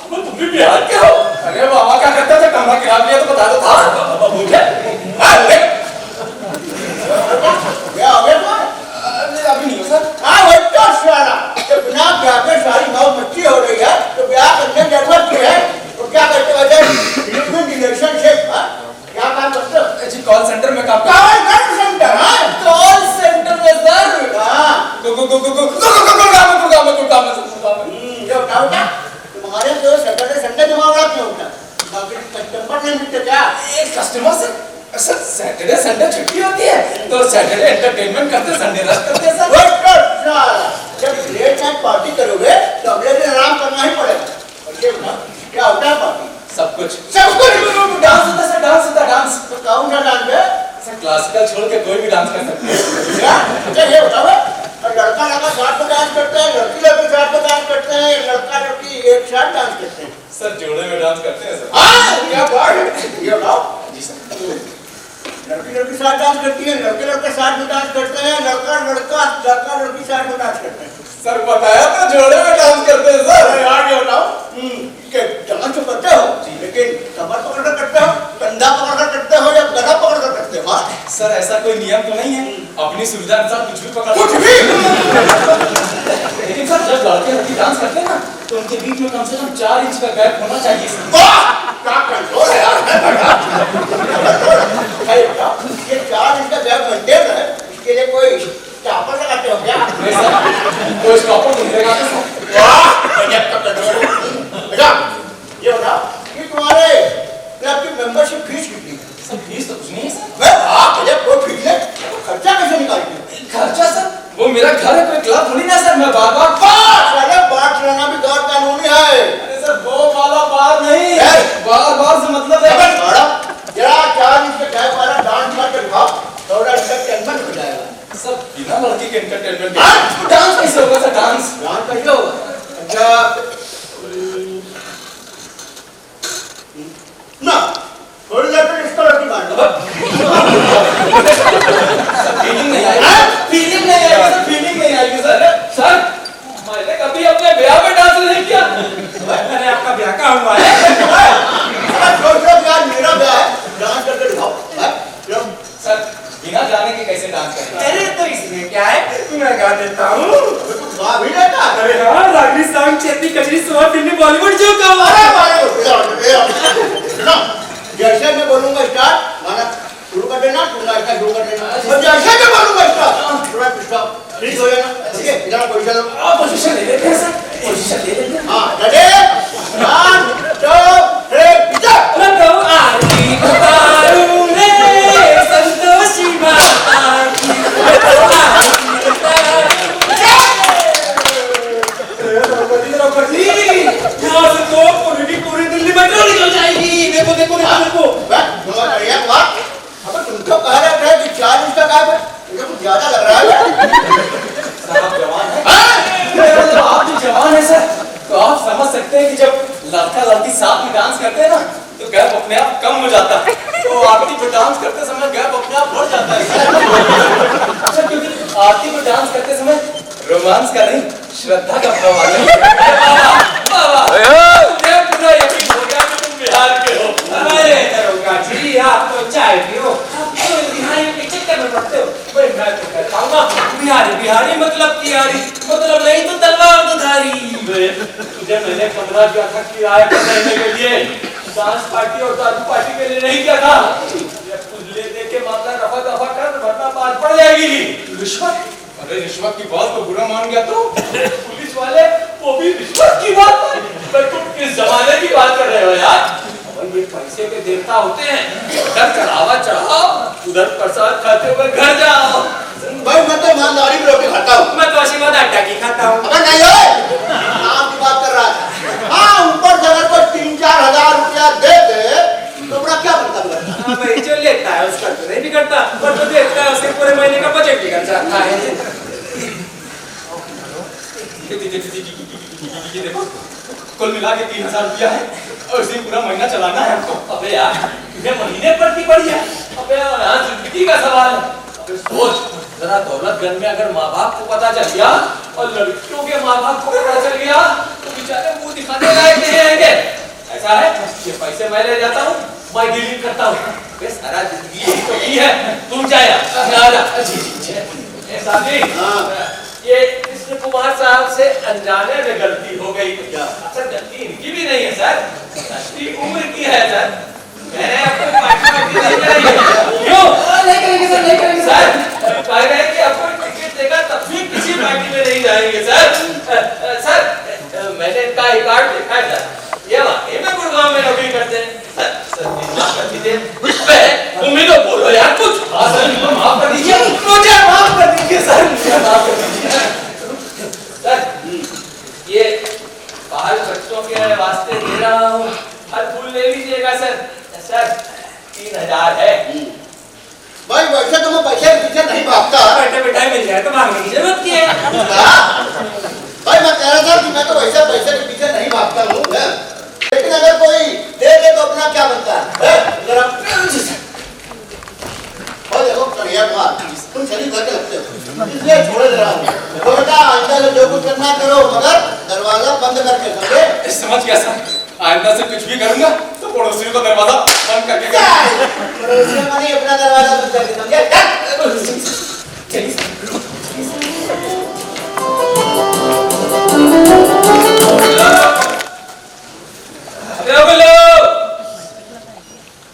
तुम भी बिहार के हो? अरे बाबा क्या करता था, कमरा किराया लिया तो बता दो था। बाबा मुझे क्या हो गया तुम्हारा? अभी नहीं हो सर। हाँ वही तो साला, जब बिना ब्याह के सारी मौत मच्ची हो रही है तो ब्याह करने की जरूरत क्यों है? तो क्या करते हो रिलेशनशिप? क्या काम करते हो? जी कॉल सेंटर में काम कॉल सेंटर? हाँ कॉल सेंटर में सर। हाँ ये बताओ क्या तुम्हारे जो सैटरडे संडे जमा हुआ क्यों होता है? बाकी कस्टमर नहीं मिलते क्या? एक कस्टमर से सर सैटरडे संडे छुट्टी होती है तो सैटरडे एंटरटेनमेंट करते, संडे रेस्ट करते हैं सर। वही तो साला, जब लेट नाइट पार्टी करोगे तो अगले दिन आराम करना ही पड़ेगा। और ये बताओ क्या होता है पार्टी? सब कुछ सब कुछ डांस होता है सर, डांस होता है डांस। तो कौन सा डांस है? सर क्लासिकल छोड़ के कोई भी डांस कर सकते हैं। क्या? अच्छा ये बताओ लड़का लड़का साथ में डांस करते हैं, लड़की लड़की साथ में डांस करते हैं, लड़का लड़की एक साथ डांस करते हैं? सर जोड़े में डांस करते हैं सर। हाँ क्या बात है, ये बताओ। जी सर। लड़की लड़की साथ डांस करती है, लड़के लड़के साथ में डांस करते हैं, लड़का लड़का लड़का लड़की साथ में डांस करते हैं। सर बताया तो जोड़े में डांस करते हैं सर। अरे यार ये बताओ कि डांस तो करते हो लेकिन कमर पकड़ कर करते हो, कंधा पकड़ कर करते हो या गला पकड़ कर करते हो? सर ऐसा कोई नियम तो नहीं है, अपनी सुविधा अनुसार कुछ भी पकड़ कुछ भी। लेकिन सर जब लड़के लड़की डांस करते हैं ना तो उनके बीच में कम से कम 4 इंच का गैप होना चाहिए सर। वाह क्या कंट्रोल है यार। भाई बताओ ये 4 इंच का गैप मेंटेन है, इसके लिए कोई स्टॉपर लगाते हो क्या? नहीं सर, कोई स्टॉपर नहीं लगाते सर। वाह गजब का कंट्रोल है। अच्छा ये बताओ कि तुम्हारे क्लब की मेंबरशिप फीस कितनी है? सर फीस तो कुछ नहीं है सर। वाह गजब कोई फीस है, तो खर्चा कैसे निकालते हो? खर्चा सर वो मेरा घर है, कोई क्लब थोड़ी ना सर, मैं बार अरे बात लेना भी गैर कानूनी है। अरे सर वो वाला बार नहीं, है? बार से मतलब है जरा 4 इंच के गैप वाला डांस करके दिखाओ, थोड़ा एंटरटेनमेंट हो जाएगा। सर बिना लड़की के एंटरटेनमेंट हाँ? डांस कैसे होगा सर? डांस डांस कैसे होगा? अच्छा ना थोड़ी देर तक इसका लड़की मार दो। फीलिंग नहीं आएगी, फीलिंग नहीं आएगी सर, फीलिंग नहीं आएगी सर। सर मैंने कभी अपने ब्याह में डांस नहीं किया। अरे आपका ब्याह कहाँ हुआ है? यार मेरा ब्याह है, डांस करके दिखाओ। सर बिना गाने के कैसे डांस करेंगे? अरे तो इसमें क्या है, मैं गा देता हूँ। गा भी लेता? अरे हाँ, रागनी सांग चेती कचरी सुहा फिल्मी बॉलीवुड जो का हुआ है। जैसे मैं बोलूंगा स्टार्ट माना शुरू कर देना, तुम ऐसा शुरू कर देना। और जैसे मैं बोलूंगा स्टार्ट पूरा स्टॉप फ्रीज हो जाना। ठीक है इधर पोजीशन लो। आप पोजीशन ले लेते हैं सर, पोजीशन ले लेते हैं। हाँ रेडी 1 2 3 स्टार्ट। मैं तो आरती उतारूं रे संतोषी माता की, मैं तो आरती उतारूं। द्रौपदी यहाँ से तो पूरी दिल्ली मेट्रो निकल जाएगी। देखो देखो देखो देखो। अब तुमको कह रहे थे कि 4 इंच का गैप है, मुझे कुछ ज्यादा लग रहा है। आप जवान हैं? मतलब आप भी जवान हैं सर, तो आप समझ सकते हैं कि जब लड़का लड़की साथ में डांस करते हैं ना तो गैप अपने आप कम हो जाता है, तो आरती पे डांस करते समय गैप अपने आप बढ़ जाता है। अच्छा क्योंकि आरती पे डांस करते समय रोमांस का नहीं श्रद्धा का प्रभाव है। मुझे पूरा यकीन हो गया कि तुम बिहार के हो। अरे दरोगा जी आप तो चाय पियो, आप तो बिहारी के चक्कर में पड़ते हो। भाई मैं तो कहता हूँ बिहारी बिहारी मतलब तिहारी, मतलब नहीं तो तलवार तो धारी। तुझे मैंने 15 दिया था किराया करने के लिए, डांस पार्टी और दारू पार्टी के लिए नहीं किया था। ये कुछ ले दे के मामला रफा दफा कर वरना बात पड़ जाएगी। रिश्वत? अरे रिश्वत की बात को बुरा मान गया तो पुलिस वाले वो भी रिश्वत की बात है। भाई तुम किस जमाने की बात कर रहे हो यार? और ये पैसे के देवता होते हैं, उधर चढ़ावा चढ़ाओ, उधर प्रसाद खाते हुए घर जाओ। भाई मैं तो ईमानदारी में रोटी खाता हूँ। मैं तो आशीर्वाद देखता है उसके पूरे महीने का बजट बिगड़ जाता है। ये देखो कुल मिला के 3000 रुपया है और इसे पूरा महीना चलाना है हमको। अबे यार तुझे महीने पर की पड़ी है। अबे यहाँ जिंदगी का सवाल है। अबे सोच जरा दौलतगंज में अगर माँ बाप को पता चल गया और लड़कियों के माँ बाप को पता चल गया तो बेचारे मुंह दिखाने लायक नहीं रहेंगे। ऐसा है ये पैसे मैं ले जाता हूँ, मैं डीलिंग करता हूँ। सारा जिंदगी यही तो की है। तुम जाए साथी ये कृष्ण कुमार साहब से अनजाने में गलती हो गई। सर गलती इनकी भी नहीं है सर, गलती उम्र की है सर। मैंने आपको पार्टी नहीं कराई है। क्यों नहीं करेंगे सर? नहीं करेंगे सर। कह रहे हैं कि आपको टिकट देगा तब भी किसी पार्टी में नहीं जाएंगे सर। सर मैंने इनका आई कार्ड देखा है सर, ये वाकई में गुड़गांव में नौकरी करते हैं। सर माफ कर दीजिए। तुम ही तो बोलो यार कुछ। हाँ सर माफ कर दीजिए, मुझे माफ कर दीजिए सर, मुझे माफ कर दीजिए सर। ये बाहर बच्चों के वास्ते दे रहा हूँ, हर फूल ले लीजिएगा सर। सर 3000 है। भाई वैसे तो मैं पैसे के पीछे नहीं भागता। बैठे बैठाए मिल जाए तो भागने की जरूरत क्या है? भाई मैं कह रहा था कि मैं तो वैसे पैसे के पीछे नहीं भागता हूँ, लेकिन अगर कोई दे दे तो अपना क्या बनता है? जरा देखो कन्हैया कुमार तुम शरीफ करके लगते हो, इसलिए छोड़े दे रहा हूँ। तो बेटा आइंदा से जो कुछ करना करो मगर दरवाजा बंद करके, समझे? समझ गया सर, आइंदा से कुछ भी करूंगा तो पड़ोसियों का दरवाजा बंद करके करूंगा। पड़ोसियों का नहीं अपना दरवाजा बंद करके, समझे?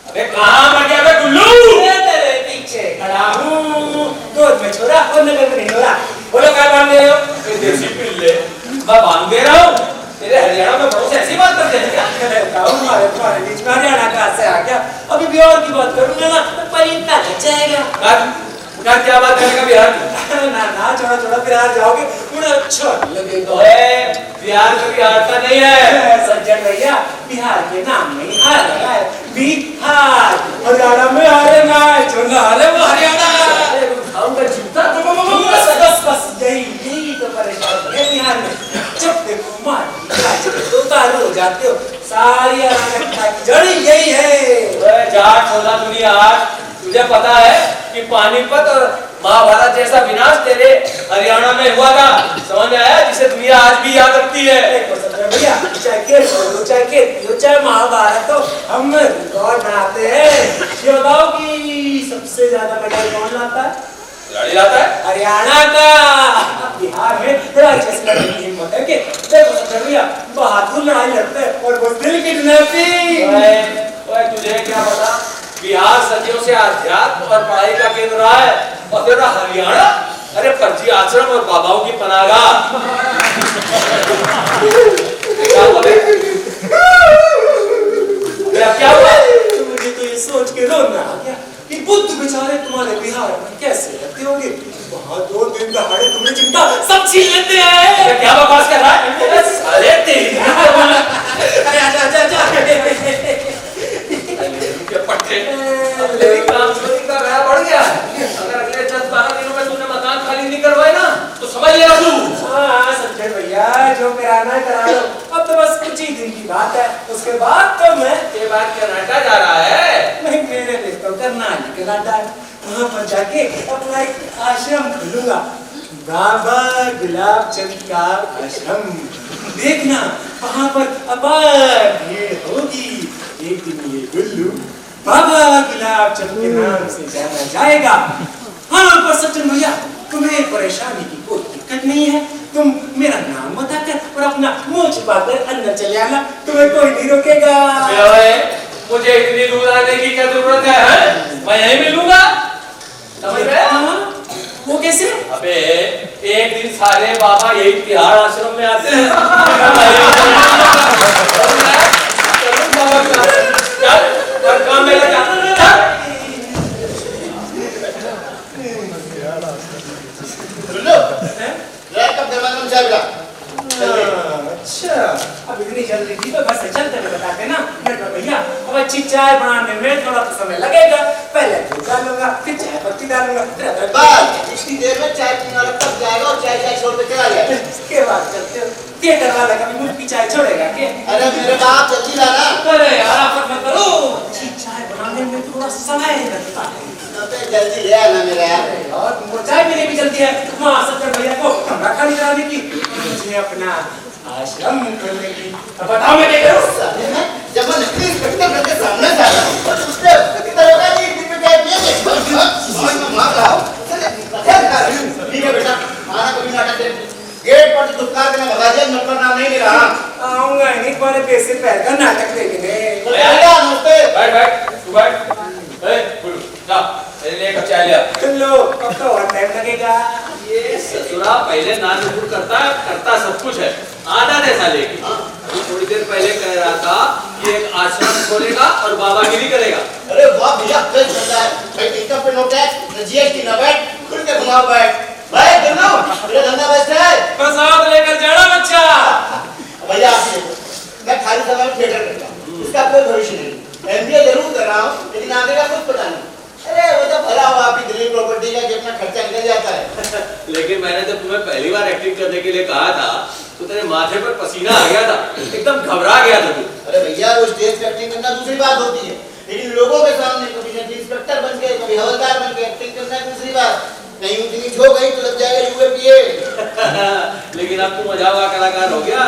अबे कहाँ मर गया बे गुल्लू? तेरे पीछे खड़ा हूँ, गोद में छोरा और नगर में ढिंढोरा। बोलो क्या बांध दे रहे हो? देसी पिल्ले मैं बांध दे रहा हूँ। तेरे हरियाणा में बड़ों से ऐसी बात करते हैं क्या? तुम्हारे बीच में हरियाणा कहाँ से आ गया? अभी बिहार की बात करूंगा ना तो परीक्षा लग जाएगा। क्या बात करेगा बिहार की? ना ना छोड़ा छोड़ा बिहार जाओगे अच्छा लगेगा। बिहार का बिहार का नहीं है सज्जन भैया, बिहार के नाम में ही हार लगा है। बिहार हरियाणा में हारेगा, जो ना हारे वो हरियाणा। खाऊंगा जूता तो बस बस बस यही तो परेशान है बिहार में। जब देखो मार तो तारू हो जाते हो, सारी अराजकता की जड़ यही है। जाट होला दुनिया, तुझे पता है कि पानीपत और महाभारत जैसा विनाश तेरे हरियाणा में हुआ था, समझ आया? जिसे दुनिया आज भी याद रखती है। भैया चाहे चाहे महाभारत तो हम रिकॉर्ड बनाते हैं। ये बताओ कि सबसे ज्यादा मेडल कौन लाता है? लाता है हरियाणा का। बिहार में राक्षस लड़ने की हिम्मत है कि देखो भैया बहादुर लड़ाई लड़ते हैं और वो दिल की तुझे क्या पता बिहार सदियों से अध्यात्म और पढ़ाई का केंद्र रहा है और तेरा हरियाणा अरे फर्जी आश्रम और बाबाओं की पनाहगाह। क्या हुआ? मुझे तो ये सोच के रोना आ गया कि बुद्ध बेचारे तुम्हारे बिहार में कैसे रहते होंगे। वहाँ 2 दिन दहाड़े तुम्हें चिंता सब छीन लेते हैं। क्या बकवास कर रहा है? साले तेरी पट्टे तेरी काम चोरी का गया बढ़ गया। अगर अगले 10-12 दिनों में तुमने मकान खाली नहीं करवाए ना तो समझ लेना तू। हाँ संजय भैया जो कराना है करा लो, अब तो बस कुछ ही दिन की बात है, उसके बाद तो मैं ये बात कनाडा जा रहा है। नहीं मेरे लिए तो करनाली कनाडा है, वहाँ पर जाके अपना एक आश्रम खोलूंगा, बाबा गुलाब चंद का आश्रम। देखना वहाँ पर अपार भीड़ होगी। एक दिन ये गुल्लू बाबा गुलाब चंद के नाम से जाना जाएगा। हाँ पर सचिन भैया तुम्हें परेशानी की कोई दिक्कत नहीं है, तुम मेरा नाम बताकर और अपना मुंह छिपाकर अंदर चले आना, तुम्हें कोई नहीं रोकेगा। मुझे इतनी दूर आने की क्या जरूरत है? मैं यहीं मिलूंगा, समझ गए? वो कैसे? अबे एक दिन सारे बाबा यही तिहाड़ आश्रम में आते हैं। काम में लगा कब दरवाजा में चाबी ला। अच्छा, अब इतनी जल्दी थी तो बस चलते हुए बताते ना। नटवर भैया, अब अच्छी चाय बनाने में थोड़ा तो समय लगेगा। पहले दूध डालूंगा, फिर चाय पत्ती डालूंगा, फिर अदरक। बस इतनी देर में चाय पीने वाला कब जाएगा और चाय चाय छोड़ के चला जाएगा। इसके बाद चलते हो। थिएटर वाला कभी मुझ की चाय छोड़ेगा क्या? अरे मेरे बाप जल्दी लाना। अरे यार आप मत करो। अच्छी चाय बनाने में थोड़ा समय लगता है। जल्दी ले आना मेरा यार। और तुमको चाय पीने की जल्दी है। वहाँ सच्चर भैया को कमरा खाली कराने की, मुझे अपना आश्रम खोलने की। अब बताओ मैं क्या करूँ? जब मैं नकली इंस्पेक्टर के सामने जा रहा हूँ और उसने दरोगा जी दिन में चाय पिएंगे। मार रहा हूँ। ठीक है बेटा, आना कभी नाटक दे। गेट पर दुत्कार देना भगा दिया, नंबर नाम नहीं मिला। आऊंगा नहीं तुम्हारे पैसे पैर का नाटक देखने। नमस्ते। बैठ तू बैठ। गुरु जा मेरे लिए एक चाय ले आ। लो अब तो और टाइम लगेगा। ये ससुरा पहले नान नुकुर करता सब कुछ है, आदत है साले की। अभी थोड़ी देर पहले कह रहा था कि एक आश्रम खोलेगा और बाबागिरी करेगा। अरे वाह भैया, कल चलता है भाई। टिकट पे नो टैक्स, जीएसटी ना बैठ, खुल के घुमाओ बैठ भाई। करना मेरा धंधा बेचना है। प्रसाद लेकर जाना बच्चा। भैया आप देखो, मैं खाली समय में थिएटर करता हूँ, इसका कोई भविष्य नहीं। एमबीए जरूर कर रहा हूँ, लेकिन आगे का कुछ पता नहीं। अरे वो तो भला हुआ आपकी दिल्ली प्रॉपर्टी का जितना खर्चा निकल जाता है। लेकिन मैंने जब तुम्हें पहली बार एक्टिंग करने के लिए कहा था तो तेरे माथे पर पसीना आ गया था, एकदम घबरा गया था तू। अरे भैया, वो स्टेज पे एक्टिंग करना दूसरी बात होती है, लेकिन लोगों के सामने कभी इंस्पेक्टर बन के कभी हवलदार बन के एक्टिंग करना दूसरी बात। कहीं ऊंची हो गई तो लग जाएगा यूएपीए। लेकिन अब तू मजा हुआ कलाकार हो गया,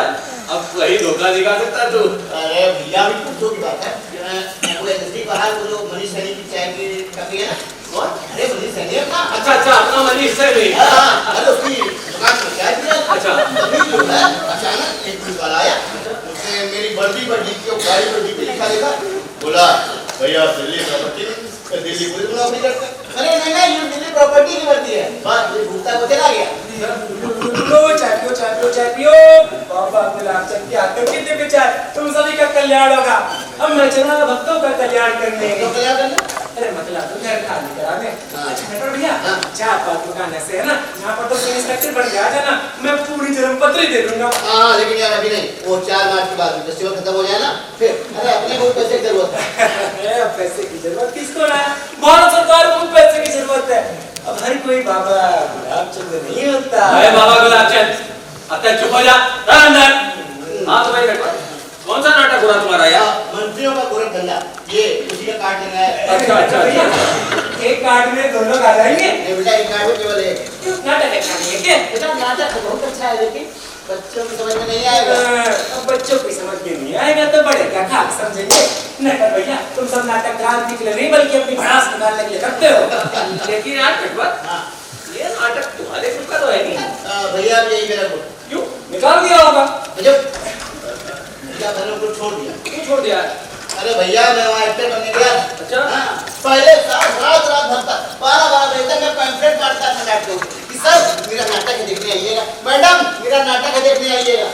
अब वही धोखा दिखा सकता तू। अरे भैया, भी कुछ की बात है। वो नजदीक बाहर वो जो मनीष सैनी की चाय की टपरी है ना, कौन? अरे मनीष सैनी है ना। अच्छा अपना मनीष से नहीं। हाँ, अरे उसकी दुकान पर चाय पी रहा था। अच्छा। अभी जो है अचानक एक पुलिस वाला आया, उसने मेरी वर्दी पर लिख के गाड़ी पर लिख के लिखा देखा, बोला भैया दिल्ली प्रॉपर्टी में दिल्ली पुलिस में नौकरी करते हैं। अरे नहीं, ये दिल्ली प्रॉपर्टी की वर्दी है। बात ये भूखता वो चला गया। लो चाय पियो। बाबा गुलाब चंद के हाथों की दिव्य चाय, तुम सभी का कल्याण होगा। अब मैं चला भक्तों का कल्याण करने। तो क्या करना? अरे मतलब तो घर खाली कराने। अच्छा नटवर भैया, हाँ। चाय पात दुकान ऐसे है ना, यहाँ पर तो इंस्पेक्टर बन गया जाना, मैं पूरी जन्म पत्री दे दूंगा। हाँ, लेकिन यार अभी नहीं, वो 4 मार्च के बाद फेस्टिवल खत्म हो जाए ना फिर। अरे अपने को पैसे की जरूरत है। पैसे की जरूरत किसको है? भारत सरकार को पैसे की जरूरत है। अब हर कोई बाबा गुलाब चंद नहीं होता। अरे बाबा गुलाब चंद, अब तक चुप हो जा। अंदर। हाँ तो भाई बैठो। कौन सा नाटक हो रहा तुम्हारा यार? मंत्रियों का गोरख धंधा, ये उसी का कार्ड लेना है। अच्छा। एक कार्ड में दोनों आ जाएंगे। नहीं बेटा, एक कार्ड में केवल एक। नाटक अच्छा नहीं है क्या? बेटा नाटक बहुत अच्छा है, लेकिन बच्चों को समझ में नहीं आएगा। अब बच्चों को समझ में नहीं आएगा तो बड़े क्या खाक समझेंगे। नटवर भैया, तुम सब नाटक क्रांति के लिए नहीं बल्कि अपनी भड़ास निकालने के लिए करते हो। लेकिन यार नटवर, हाँ। ये नाटक तुम्हारे खुद का तो है नहीं। भैया अब यही मेरा गुण। क्यों? निकाल दिया होगा। भैया मैंने उनको छोड़ दिया। क्यों छोड़ दिया? अरे भैया, मैं वहाँ एक्टर बनने गया। अच्छा। हाँ, पहले रात भरता 12 बजे तक मैं पैम्फलेट काटता था नाटकों की, सर मेरा नाटक है देखने आइएगा, मैडम मेरा नाटक है देखने आइएगा।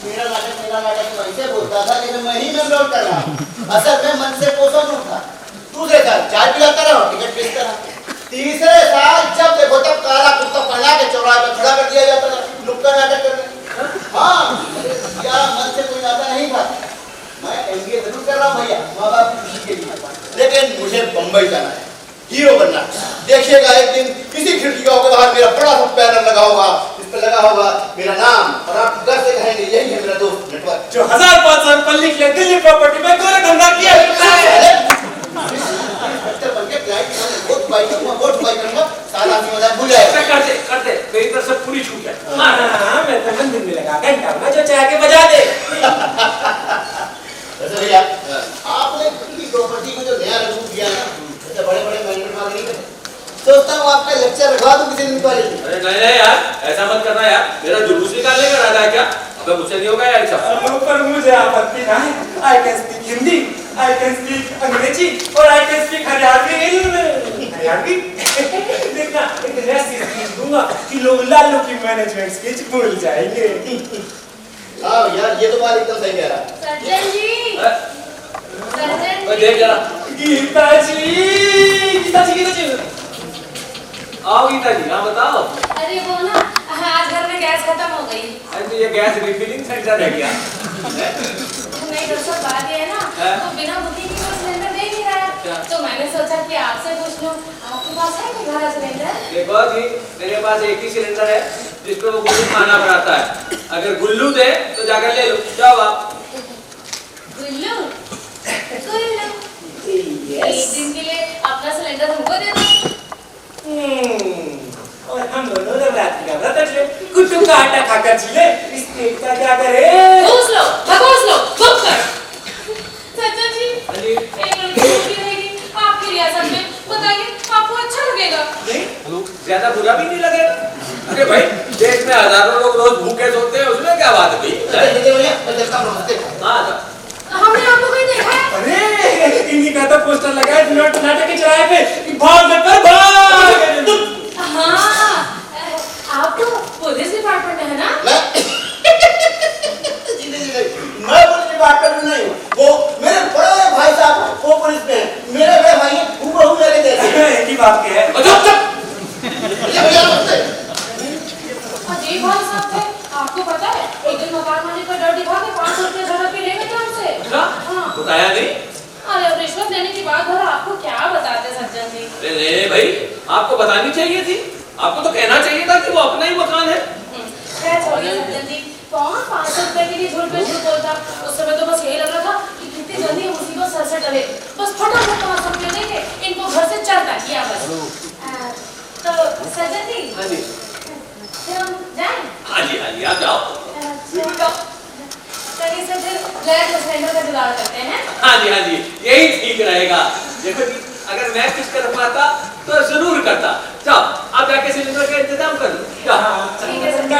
मेरा नाटक वैसे बोलता था जैसे मैं ही में कर रहा हूँ। असल में मन से कोसों में था। दूसरे साल चाय पिलाता रहा, टिकट बेचता रहा। तीसरे साल जब देखो तब काला कुर्ता पहना के चौराहे पर खड़ा कर दिया जाता था नुक्कड़ नाटक करने। हाँ, यार मन से कोई नाता नहीं था। मैं एमबीए जरूर कर रहा हूँ भैया, माँ बाप की खुशी के लिए, लेकिन मुझे बम्बई जाना है, हीरो बनना। देखिएगा एक दिन किसी खिड़की के बाहर मेरा बड़ा सा बैनर लगा होगा, इस पर लगा होगा मेरा नाम, और आप घर से कहेंगे यही है मेरा दोस्त नटवर, जो 1500 रुपये लिख ले दिल्ली प्रॉपर्टी में गोरख धंधा किया करता है। वोट पाई करूंगा, सारा आदमी मजाक भूल जाएगा। करते मेरी तरफ से पूरी छूट है। हाँ, मैं तो मंदिर में लगा घंटा में जो चाह के बजा दे। वैसे भैया, आपने दिल्ली प्रॉपर्टी को जो नया रसूख दिया ना, ऐसे बड़े-बड़े मैनेजर वाले नहीं करते। सोचता हूँ आपका लेक्चर रखवा दूं किसी दिन कॉलेज में। अरे नहीं यार, ऐसा मत करना यार, मेरा जुलूस निकालने का इरादा है क्या? अबे मुझसे नहीं होगा यार सब। पर मुझे आपत्ति ना है। I can speak Hindi, I can speak अंग्रेजी और I can speak हरियाणवी। देखना, एक ऐसी स्पीच दूंगा कि लोग लालू की मैनेजमेंट स्पीच भूल जाएंगे। हाँ यार, ये तो बात एकदम सही कह रहा है। सज्जन जी, सज्जन ओए जी। देख जरा। गीता जी। आओ गीता जी, हाँ बताओ। अरे वो ना, आज घर में गैस खत्म हो गई। अरे ये गैस रिफिलिंग सेंटर है क्या? नहीं दरअसल बात ये है ना, हाँ? तो बिना बुकिंग के कोई सिलेंडर दे नहीं रहा क्या? है, तो मैंने सोचा कि आपसे पूछ लूं, आपके पास है कोई घर सिलेंडर? देखो जी, मेरे पास एक ही सिलेंडर है जिस पर वो गुल्लू खाना बनाता है। अगर गुल्लू दे तो जाकर ले लो, जाओ आप। गुल्लू, गुल्लू, एक दिन के लिए अपना सिलेंडर हमको दे दो। और हम दोनों नवरात्रि का व्रत रख ले, कुट्टू का आटा खाकर चले, इस पेट का क्या करे? घूस लो, चुप कर। सच्चा जी, हाँ जी। एक लड़की भूखी रहेगी आपकी रियासत में, बताइए आपको अच्छा लगेगा? नहीं, ज्यादा बुरा भी नहीं लगेगा। अरे भाई, देश में हजारों लोग रोज भूखे सोते हैं, उसमें क्या बात है भाई? दीदी भैया मैं देखता हूँ नमस्ते। हाँ तो हमने आपको कहीं देखा है? अरे इन्हीं का तो पोस्टर लगा है नाटक के चौराहे पे कि भाग कर भाग। हाँ, आप तो पुलिस डिपार्टमेंट में है ना? मैं पुलिस डिपार्टमेंट में नहीं हूँ, वो मेरे बड़े भाई साहब वो पुलिस में हैं। मेरे बड़े भाई हैं, वो मेरे जैसे। एक ही बात के है। दीदी भैया नमस्ते। अजीब भाई साहब थे, आपको पता है एक दिन मकान मालिक का डर दिखा के 500 रुपये झड़प के ले गए थे हमसे। हाँ। बताया नहीं? अरे अब रिश्वत लेने की बात भला आपको क्या बताते सज्जन जी? अरे भाई, आपको बतानी चाहिए थी। आपको तो कहना चाहिए था कि वो अपना ही मकान है। खैर छोड़िए सज्जन जी, कौन 500 रुपये के लिए झूठ पे झूठ बोलता? उस समय तो बस यही लग रहा था कि कितनी जल्दी ये मुसीबत सर से टले, बस फटाफट 500 रुपये देके इनको घर से चलता किया बस। तो सज्जन जी, हाँ जी, फिर हम जाएं? हाँ जी, हाँ जी, आप जाओ। चलिए सर, फिर गैस सिलेंडर का जुगाड़ करते हैं। हाँ जी, हाँ जी, यही ठीक रहेगा। देखो जी, अगर मैं कुछ कर पाता तो जरूर करता। जाओ, आप जाके सिलेंडर का इंतजाम कर लो। जाओ। ठीक है सर। मैं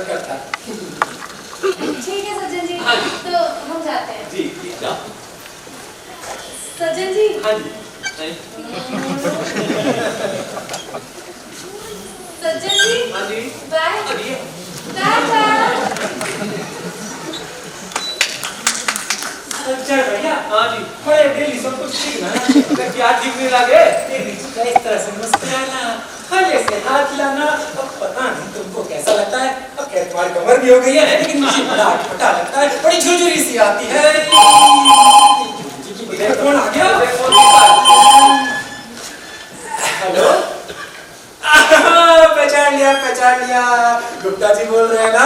करता। ठीक है सज्जन जी, हाँ जी। तो हम जाते हैं। जी, जी, जाओ। सज्जन जी, हाँ जी। नहीं? सज्जन जी, हाँ जी। बाय अरे, टाटा। अच्छा भैया, हाँ जी। बड़े डेली सब कुछ ठीक ना? अगर क्या ठीक नहीं लगे? इस तरह से मुस्कुराना, हले से हाथ हिलाना, अब पता नहीं तुमको कैसा लगता है। अब खैर तुम्हारी कमर भी हो गई है, लेकिन मुझे बड़ा अटपटा लगता है, बड़ी झुरझुरी सी आती है। कौन आ गया? हेलो, पहचान लिया, गुप्ता जी बोल रहे हैं ना?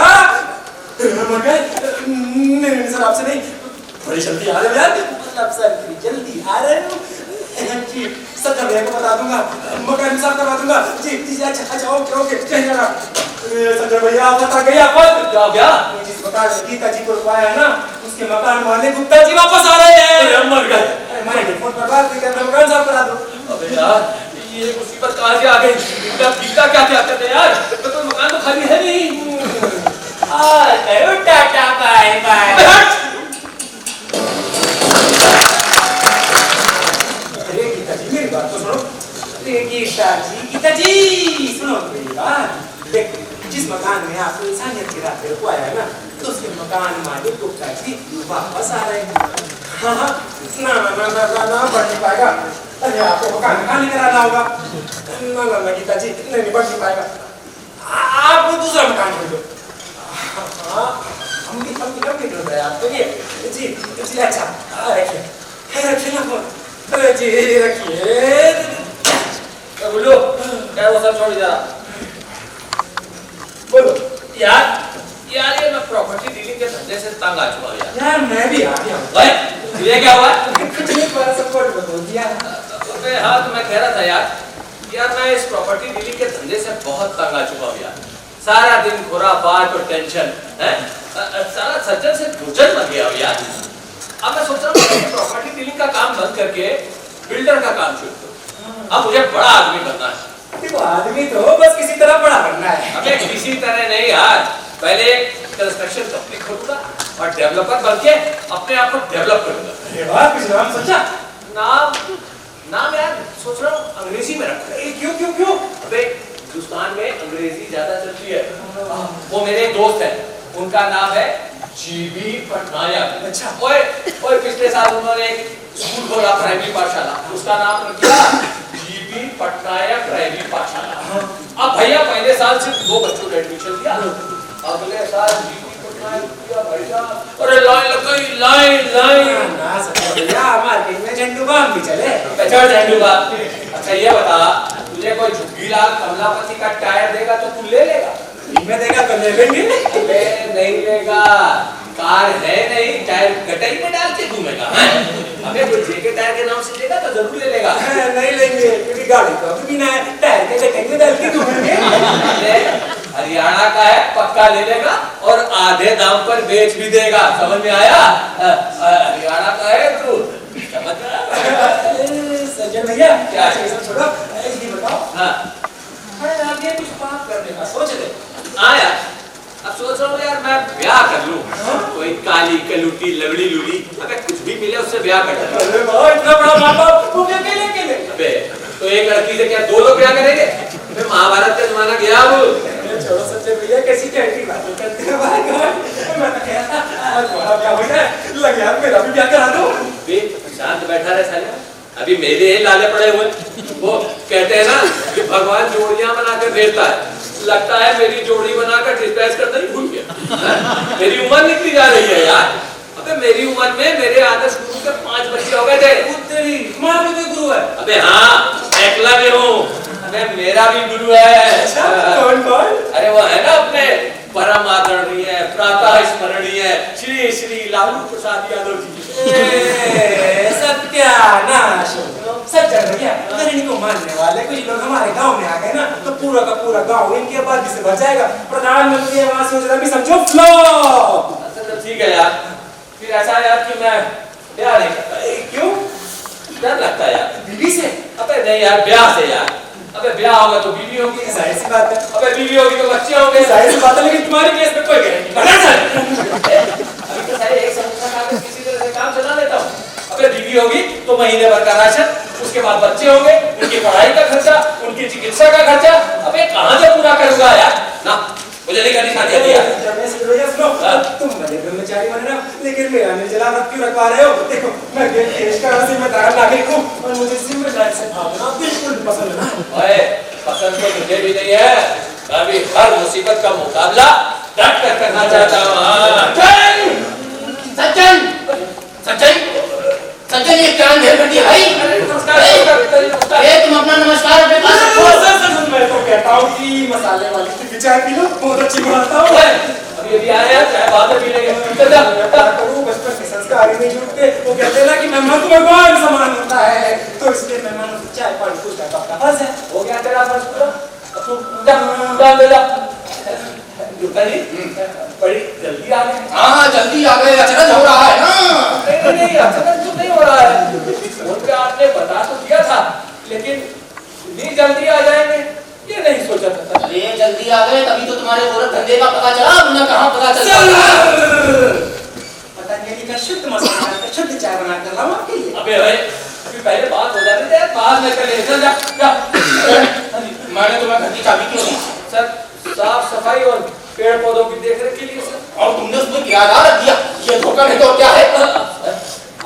नहीं सर, आपसे नहीं, बड़ी जल्दी आ रहे हो यार, मतलब सर जल्दी आ रहे हो जी। सर भैया को बता दूंगा, मकान साफ करवा दूंगा जी। जी अच्छा ओके चलिए ना। संजय भैया बता गया क्या क्या? जिस मकान में गीता जी को रुकवाया है ना, उसके मकान मालिक गुप्ता जी वापस आ रहे हैं। मर गए। अरे मैं टेलीफोन पर बात भी करता, मकान साफ करा दो। अबे यार, ये मुसीबत कहाँ से आ गई? गीता क्या क्या करते यार? तो मकान तो खाली है नहीं। Tata bye bye. अरे गीता जी मेरी बात तो सुनो। अरे गीता जी सुनो मेरी बात। देखो, जिस मकान में आपको इंसानियत की रात रुकवाया है ना, तो उसके मकान मालिक गुप्ता जी वापस आ रहे हैं। हाँ ना बढ़ नहीं पाएगा। अरे आपको मकान खाली कराना होगा। ना गीता जी नहीं बढ़ नहीं पाएगा। आप दूसरा मकान खोल दो। हाँ, हम भी ढूंढ रहे हैं आपके लिए। जी अच्छा, रखिए ना फोन। जी रखिए। बोलो, क्या वो सब छोड़ जरा। बोलो यार ये मैं प्रॉपर्टी डीलिंग के धंधे से तंग आ चुका हूँ यार। यार, मैं भी आ गया हूँ। भाई, ये क्या हुआ? कुछ नहीं, तुम्हारा सपोर्ट बोल दिया। अबे हाँ, तो मैं कह रहा था यार मैं इस प्रॉपर्टी डीलिंग के धंधे से बहुत तंग आ चुका हूँ यार। सारा दिन खुरापात और टेंशन है, सारा सज्जन से भोजन बन गया हूँ यार। अब मैं सोच रहा हूँ कि प्रॉपर्टी डीलिंग का काम बंद करके बिल्डर का काम शुरू करूँ। अब मुझे बड़ा आदमी बनना है। देखो, आदमी तो बस किसी तरह बड़ा बनना है। अबे किसी तरह नहीं यार, पहले कंस्ट्रक्शन कंपनी खोलूंगा और डेवलपर बनके अपने आप को डेवलप करूंगा। अरे वाह, कुछ नाम सोचा? नाम यार सोच रहा हूँ अंग्रेजी में रखूंगा। क्यों? अबे हिंदुस्तान में अंग्रेजी ज्यादा चलती है। वो मेरे दोस्त हैं, उनका नाम है जीबी पटनायक। अच्छा। ओए पिछले साल उन्होंने एक स्कूल खोला, प्राइमरी पाठशाला, उसका नाम रखा जीबी पटनायक प्राइमरी पाठशाला। अब भैया पहले साल सिर्फ 2 बच्चों ने एडमिशन दिया अगले साल जीती पटनायक किया भैया। अरे लाइन लग गई, लाइन लाइन। ना सच्चा भैया मार्केट में झंडू बाम भी चले। चल झंडू का। अच्छा ये बता, तुझे कोई झुग्गीलाल कमलापति का टायर देगा तो तू ले लेगा? मैं देगा तो ले लेंगे। अबे नहीं लेगा, कार है नहीं, टायर गटाई में डाल के घूमेगा। अबे कोई जेके टायर के नाम से देगा तो जरूर ले लेगा। नहीं लेंगे क्योंकि गाड़ी को अभी बिना टायर के गटाई में डाल के घूमेंगे। हरियाणा का है, पक्का ले लेगा और आधे दाम पर बेच भी देगा। समझ में आया? हरियाणा का है तू, समझ में आया? सज्जन भैया क्या ये सब छोड़ो, ये बताओ। हाँ, अरे आगे कुछ बात करने का सोच ले। आया, अब सोच रहा हूँ यार मैं ब्याह कर लूँ। कोई काली कलूटी लगड़ी लूली, अबे कुछ भी मिले उससे ब्याह कर लूँ। अरे वाह इतना बड़ा माँ बाप वो क्या के ले। अबे तो एक लड़की से क्या दो लोग ब्याह करेंगे? अबे महाभारत का जमाना गया वो। छोड़ो सच्चे भैया कैसी कैसी बातें करते हैं भाई। मैं तो कह रहा आज बड़ा ब्याह हो जाए, लग यार मेरा भी ब्याह करा दो। बे शांत बैठा रहे साले, अभी मेरे ही लाले पड़े हुए। वो कहते हैं ना कि भगवान जोड़ियां बनाकर भेजता है, लगता है मेरी जोड़ी बनाकर डिस्पैच करता ही भूल गया। मेरी उम्र निकली जा रही है यार। अबे मेरी उम्र में मेरे आदर्श गुरु के 5 बच्चे हो गए थे। तेरी माँ भी कोई गुरु है? अबे हाँ, एकलव्य हूँ। अबे मेरा भी गुरु है। कौन कौन? अरे वो है ना अपने परम आदरणीय प्रातः स्मरणीय श्री श्री लालू प्रसाद यादव जी। सत्यानाश। सज्जन भैया अगर इनको मानने वाले कुछ लोग हमारे गांव में आ गए ना तो पूरा का पूरा गांव इनकी आबादी से भर जाएगा। प्रधानमंत्री आवास योजना भी समझो फ्लॉप। अच्छा ठीक है यार, फिर ऐसा यार कि मैं ब्याह नहीं करता। क्यों? डर लगता है यार बीवी से? अबे नहीं यार, ब्याह से यार। अबे ब्याह होगा तो बीवी होगी, जाहिर सी बात है। अबे बीवी होगी तो बच्चे होंगे, जाहिर सी बात है, लेकिन तुम्हारे केस में कोई गारंटी अभी तो सारे एक समोसा खाकर किसी तरह से काम चला लेता हूँ। अबे बीवी होगी तो महीने भर का राशन, उसके बाद बच्चे होंगे, उनकी पढ़ाई का खर्चा, उनकी चिकित्सा का खर्चा। अबे कहाँ से पूरा करूंगा यार? ना मुझे नहीं करनी शादी अभी यार। तुम बड़े ब्रह्मचारी बने ना, लेकिन मेरा निर्जला व्रत क्यों रखवा रहे हो? देखो मैं देश का जिम्मेदार नागरिक हूँ और मुझे जिम्मेदारी से भागना बिल्कुल पसंद नहीं। ओए पसंद तो मुझे भी नहीं है, मैं भी हर मुसीबत का मुकाबला डट कर करना चाहता हूँ। सज्जन सज्जन सज्जन ये क्या अंधेर कर दिया भाई? तुम अपना नमस्कार अपने पास रखो। मैं तो कहता हूँ कि मसाले वाली की चाय पी लो, बहुत अच्छी बनाता हूँ। अभी अभी आया चाय बाद में पी लेंगे। बचपन के संस्कार ही नहीं छूटते। वो कहते हैं ना कि मेहमान को भगवान समान होता है, तो इसलिए मेहमानों से चाय पानी पूछना तो आपका फर्ज है। हो गया तेरा फर्ज पूरा? अब तू जा ले जा। दुर्गा जी बड़ी जल्दी आ गए। हाँ जल्दी आ गए, अचरज हो रहा है ना। नहीं अचानक तो नहीं हो रहा है। फोन पे आपने बता तो दिया था, लेकिन इतनी जल्दी आ जाएंगे ये नहीं सोचा था। अरे जल्दी आ गए तभी तो तुम्हारे गोरख धंधे का पता चला, वरना कहाँ पता चलता। पतंजलि का शुद्ध मसाला का शुद्ध चाय बना कर लाऊं आपके लिए। अबे भाई अभी पहले बात हो जाने दे, बाद में कर लेंगे। जा जा। मैंने तुम्हें घर की चाबी क्यों दी? सर साफ सफाई और पेड़ पौधों की देखरेख के लिए सर। और तुमने उसमें किराएदार रख दिया, ये धोखा नहीं तो क्या है?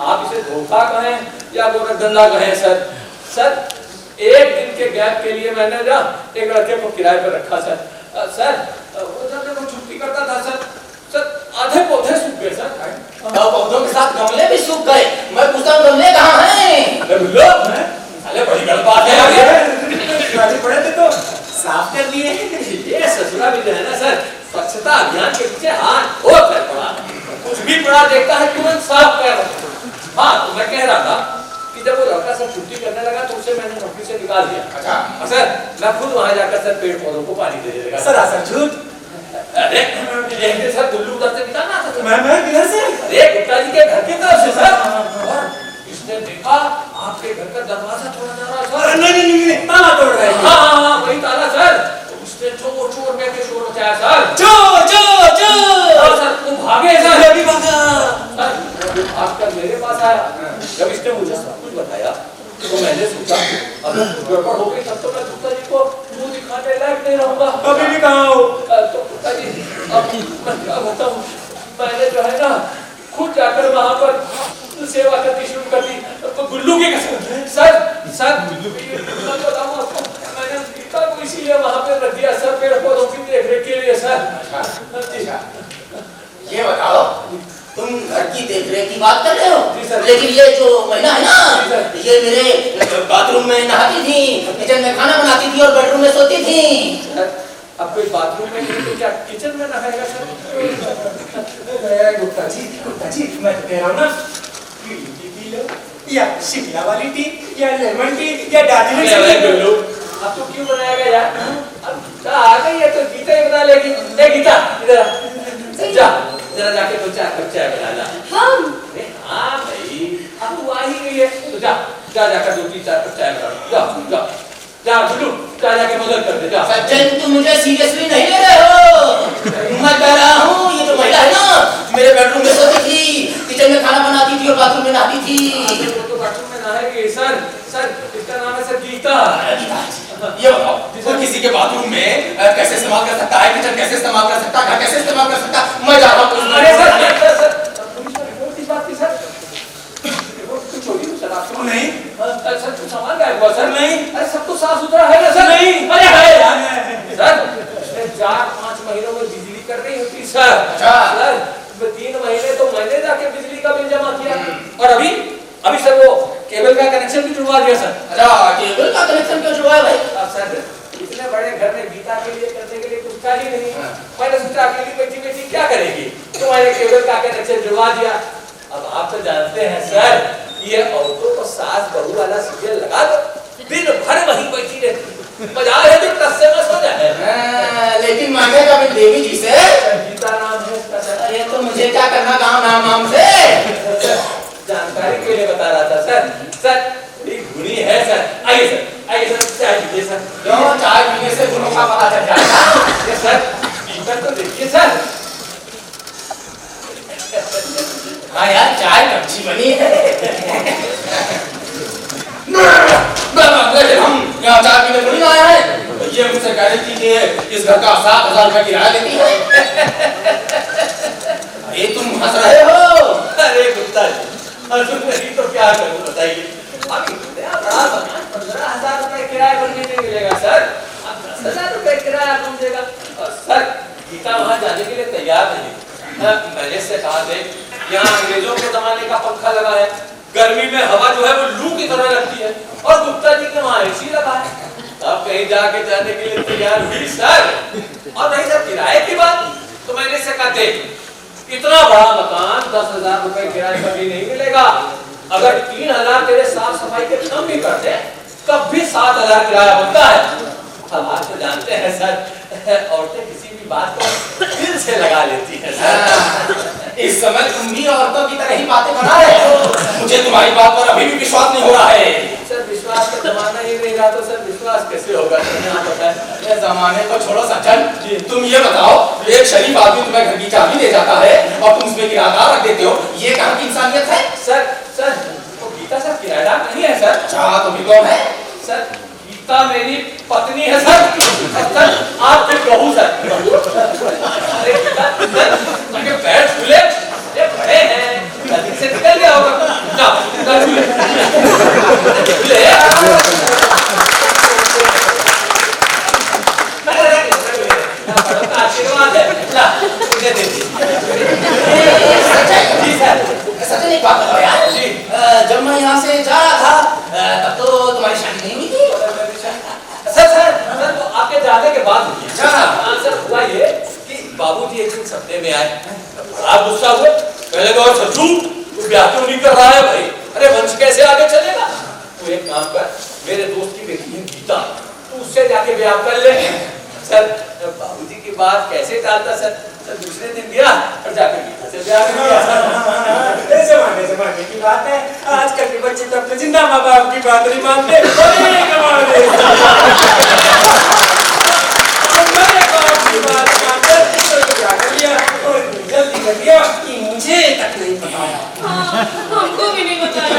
आप इसे धोखा कहें या गोरख धंधा कहें सर। सर एक दिन के गैप के लिए मैंने ना एक लड़के को किराए पर रखा सर। सर वो जब वो छुट्टी करता था सर, सर आधे पौधे सूख गए सर। पौधों के साथ गमले भी सूख गए। मैं पूछता हूँ गमले कहाँ हैं? अरे बड़ी गलत बात है यार। पड़े थे तो साफ कर दिए। ये ससुरा भी जो है ना सर, स्वच्छता अभियान के पीछे हाथ धो कर पड़ा, कुछ भी पड़ा देखता है तुरंत साफ कर। हाँ तो मैं कह रहा था कि जब वो लड़का सर छुट्टी करने लगा तो उसे मैंने नौकरी से निकाल दिया। अच्छा सर मैं खुद वहां जाकर सर पेड़ पौधों को पानी दे देगा। सरासर झूठ। अरे देखते सर गुल्लू उधर से निकालना था। मैं किधर से? अरे गुप्ता जी के घर की तरफ से सर। और इसने देखा आपके घर का दरवाजा तोड़ा जा रहा सर। नहीं ताला तोड़ रहे हैं। हाँ वही ताला सर। उसने चोर चोर में के शोर मचाया सर। चोर चोर चोर। सर तुम भागे सर। अभी भागा। सर भागकर मेरे पास आया। जब इसने मुझे सब कुछ बताया तो मैंने सोचा अगर कुछ गड़बड़ हो गई तब तो मैं गुप्ता जी को मुंह दिखाने लायक नहीं रहूंगा। अभी भी कहाँ हो? तो गुप्ता जी अब मैं क्या बताऊं, मैंने जो है ना खुद जाकर वहां पर सेवा करनी शुरू कर दी। तो गुल्लू की कसम सर मैं बताऊं आपको, मैंने गीता को इसीलिए वहां पे रख दिया सर पेड़ पौधों की देखरेख के लिए सर। बात कर रहे जी हो, सर। लेकिन ये जो महिला है जी ना, सर। ये मेरे बाथरूम में नहाती थी, किचन में खाना बनाती थी और बेडरूम में सोती थी। सर, अब कोई बाथरूम में नहीं तो क्या किचन में नहाएगा सर? गुप्ता जी मैं तो कह रहा हूँ ना, पीली टी पी लो, या शिमला वाली टी, या लेमन टी, या दार्जिलिंग अरे टी। गुल्लू, अब तो क्यों बनाएगा यार? अब क्या आ गई है तो गीता ही बना लेगी। ए गीता, इधर आ। जा, जरा जाके दो चार कप चाय बना ला। हम अरे हाँ भाई, अब तू आ ही गई है तो जा जाकर 2-3-4 कप चाय बना लो। जा गुल्लू, जाके मदद कर दे जा। सज्जन, तुम मुझे सीरियसली नहीं ले रहे हो। मैं कह रहा हूँ ये जो महिला है ना, मेरे बेडरूम में सोती थी, किचन में खाना बनाती थी और बाथरूम में नहाती थी। वो तो बाथरूम में नहाएगी सर। इसका नाम है सर गीता। ये बताओ, वो किसी के बाथरूम में कैसे इस्तेमाल कर सकता है, किचन कैसे इस्तेमाल कर सकता है, घर कैसे इस्तेमाल कर सकता है? मैं जा रहा हूँ। अरे सर पुलिस में रिपोर्ट किस बात की सर? रिपोर्ट कुछ चोरी हुई सर आपको? नहीं सर कुछ सामान गायब हुआ सर? नहीं। अरे सब तो साफ सुथरा है ना सर? नहीं। अरे है यार सर, पिछले 4-5 महीनों में बिजली कर रही होती सर। अच्छा। सर 3 महीने तो मैंने जाके बिजली का बिल जमा किया और अभी सर वो केबल का कनेक्शन भी जुड़वा दिया सर। अच्छा, केबल का कनेक्शन क्यों जुड़वाया भाई? अब सर इतने बड़े घर में गीता के लिए करने के लिए कुछ था ही नहीं। मैंने सोचा अकेली बैठी क्या करेगी, तो मैंने केबल का कनेक्शन जुड़वा दिया। अब आप तो जानते हैं सर, ये औरतों को सास बहू वाला सीरियल लगा दो, दिन भर वहीं बैठी रहती, मजा है तो टस से मस हो जाए। लेकिन मांगेगा भी देवी जी से। गीता नाम है इसका सर। अरे तो मुझे क्या करना गाँव नाम से? जानकारी के लिए बता रहा था सर एक गुणी है सर। आइए सर चाय पीजिए सर। क्यों, चाय पीने से गुणों का पता चल जाएगा? ये सर पीकर तो देखिए सर। हाँ यार, चाय अच्छी बनी है। हम यहाँ चाय पीने थोड़ी ना आए हैं। ये मुझसे कह रही थी कि इस घर का 7,000 रुपए किराया देती है। अरे तुम हंस रहे हो। अरे गुप्ता जी, तुम नहीं तो क्या करूं बताइए। अब इतना बड़ा मकान 15,000 रुपए किराया पर नहीं मिलेगा सर। अब 10,000 रुपए किराया कौन देगा? और सर गीता वहां जाने के लिए तैयार नहीं। मैंने से कहा देख, यहाँ अंग्रेजों के जमाने का पंखा लगा है, गर्मी में हवा जो है वो लू की तरह लगती है, और गुप्ता जी के वहां एसी लगा है। अब कहीं जाके जाने के लिए तैयार हुई सर। और नहीं जब किराए की बात, तो मैंने से कहा देख, इतना बड़ा मकान 10,000 रुपए किराए पर भी नहीं मिलेगा। अगर 3,000 तेरे साफ सफाई के कम भी कर दे तब भी 7,000 किराया बनता है। अब आप तो जानते हैं सर, औरतें किसी भी बात को दिल से लगा लेती है सर। इस समय तुम भी औरतों की तरह ही बातें बना रहे हो। मुझे तुम्हारी बात पर अभी भी विश्वास नहीं हो रहा है। सर विश्वास का जमाना ही नहीं रहा तो सर विश्वास कैसे होगा? आप बताएं। ये जमाने को छोड़ो सज्जन, तुम ये बताओ, एक शरीफ आदमी तुम्हें घर की चाबी दे जाता है और तुम उसमें किराएदार रख देते हो, ये कहाँ की इंसानियत है? सर वो गीता सर किराएदार नहीं है सर। अच्छा, तुम्हें कौन है? सर गीता मेरी पत्नी है सर। सर आप फिर कहूँ सर। अरे गीता सर, उनके पैर खुले, ये बड़े हैं, गलती से निकल गया होगा। जाओ खुले। आशीर्वाद है, ला मुझे दे दी। जी सर। सचिन एक बात बताओ यार। जी। जब मैं यहाँ से जा रहा था तब तो तुम्हारी शादी नहीं हुई थी। सर वो आपके जाने के बाद हुई है। अच्छा। सर हुआ ये कि बाबूजी एक दिन सपने में आए, आप गुस्सा हुए, पहले तो और सच्चू तू ब्याह क्यों नहीं कर रहा है भाई? अरे वंश कैसे आगे चलेगा? तू एक काम कर, मेरे दोस्त की बेटी है गीता, तू उससे जाके ब्याह कर ले। सर बाबूजी की बात कैसे टालता सर? दूसरे दिन गया और जाके गीता से ब्याह कर लिया। जमाने की बात है, आजकल के बच्चे तो अपने जिंदा माँ बाप की बात नहीं मानते। अरे कमाल है। हमारे बाप की बात मानकर तो क्या कर लिया और जल्दी कर लिया कि मुझे तक नहीं बताया। हाँ, हमको भी नहीं बताया।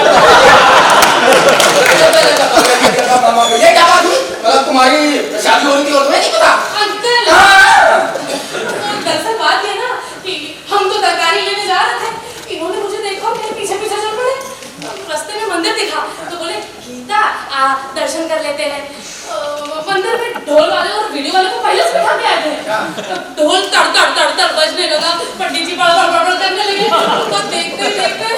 ये क्या बात हुई? मतलब तुम्हारी शादी हो रही थी और तुम्हें नहीं पता? अंकल, दरअसल बात ये ना कि हम तो तरकारी लेने जा रहे थे, इन्होंने मुझे देखा और मेरे पीछे पीछे चल पड़े। रास्ते में मंदिर दिखा तो बोले गीता दर्शन कर लेते हैं। मंदिर में ढोल वाले और वीडियो वाले को पहले से बिठा के आए थे। ढोल तड़ तड़ तड़ तड़ बजने लगा, पंडित जी बड़ बड़ बड़ करने लगे। तो देखते देखते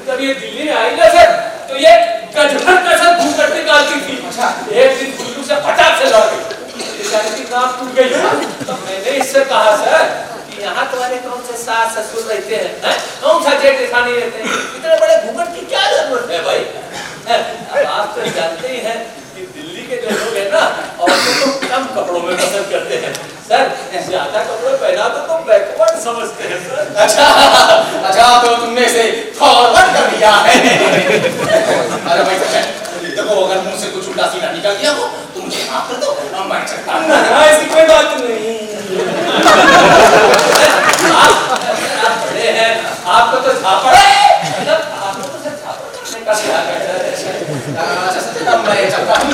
जब ये दिल्ली में आई ना सर, तो ये गजभर का सर घूंघट निकालती थी। एक दिन गुल्लू से फटाक से लड़ गई, की नाक टूट गई। तो मैंने इससे कहा सर कि यहाँ तुम्हारे कौन से सास ससुर रहते हैं, कौन सा जेठ जेठानी रहते हैं, इतने बड़े घूंघट की क्या जरूरत है भाई। अब आप तो जानते ही हैं कि दिल्ली के जो लोग हैं ना, औरतों को कम कपड़ों में पसंद करते हैं सर, ज्यादा कपड़े पहना तो बैकवर्ड समझते हैं सर। अच्छा तो तुमने इसे फॉरवर्ड कर दिया है। अरे भाई देखो, अगर मुंह से कुछ उल्टा सीधा निकल गया हो तो मुझे माफ कर दो, मैं चलता हूं। ऐसी कोई बात नहीं। आप बड़े हैं, आपको तो झापड़ है, आपको तो सर झापड़ करने का क्या करता है। अच्छा सत्य, मैं चलता हूं।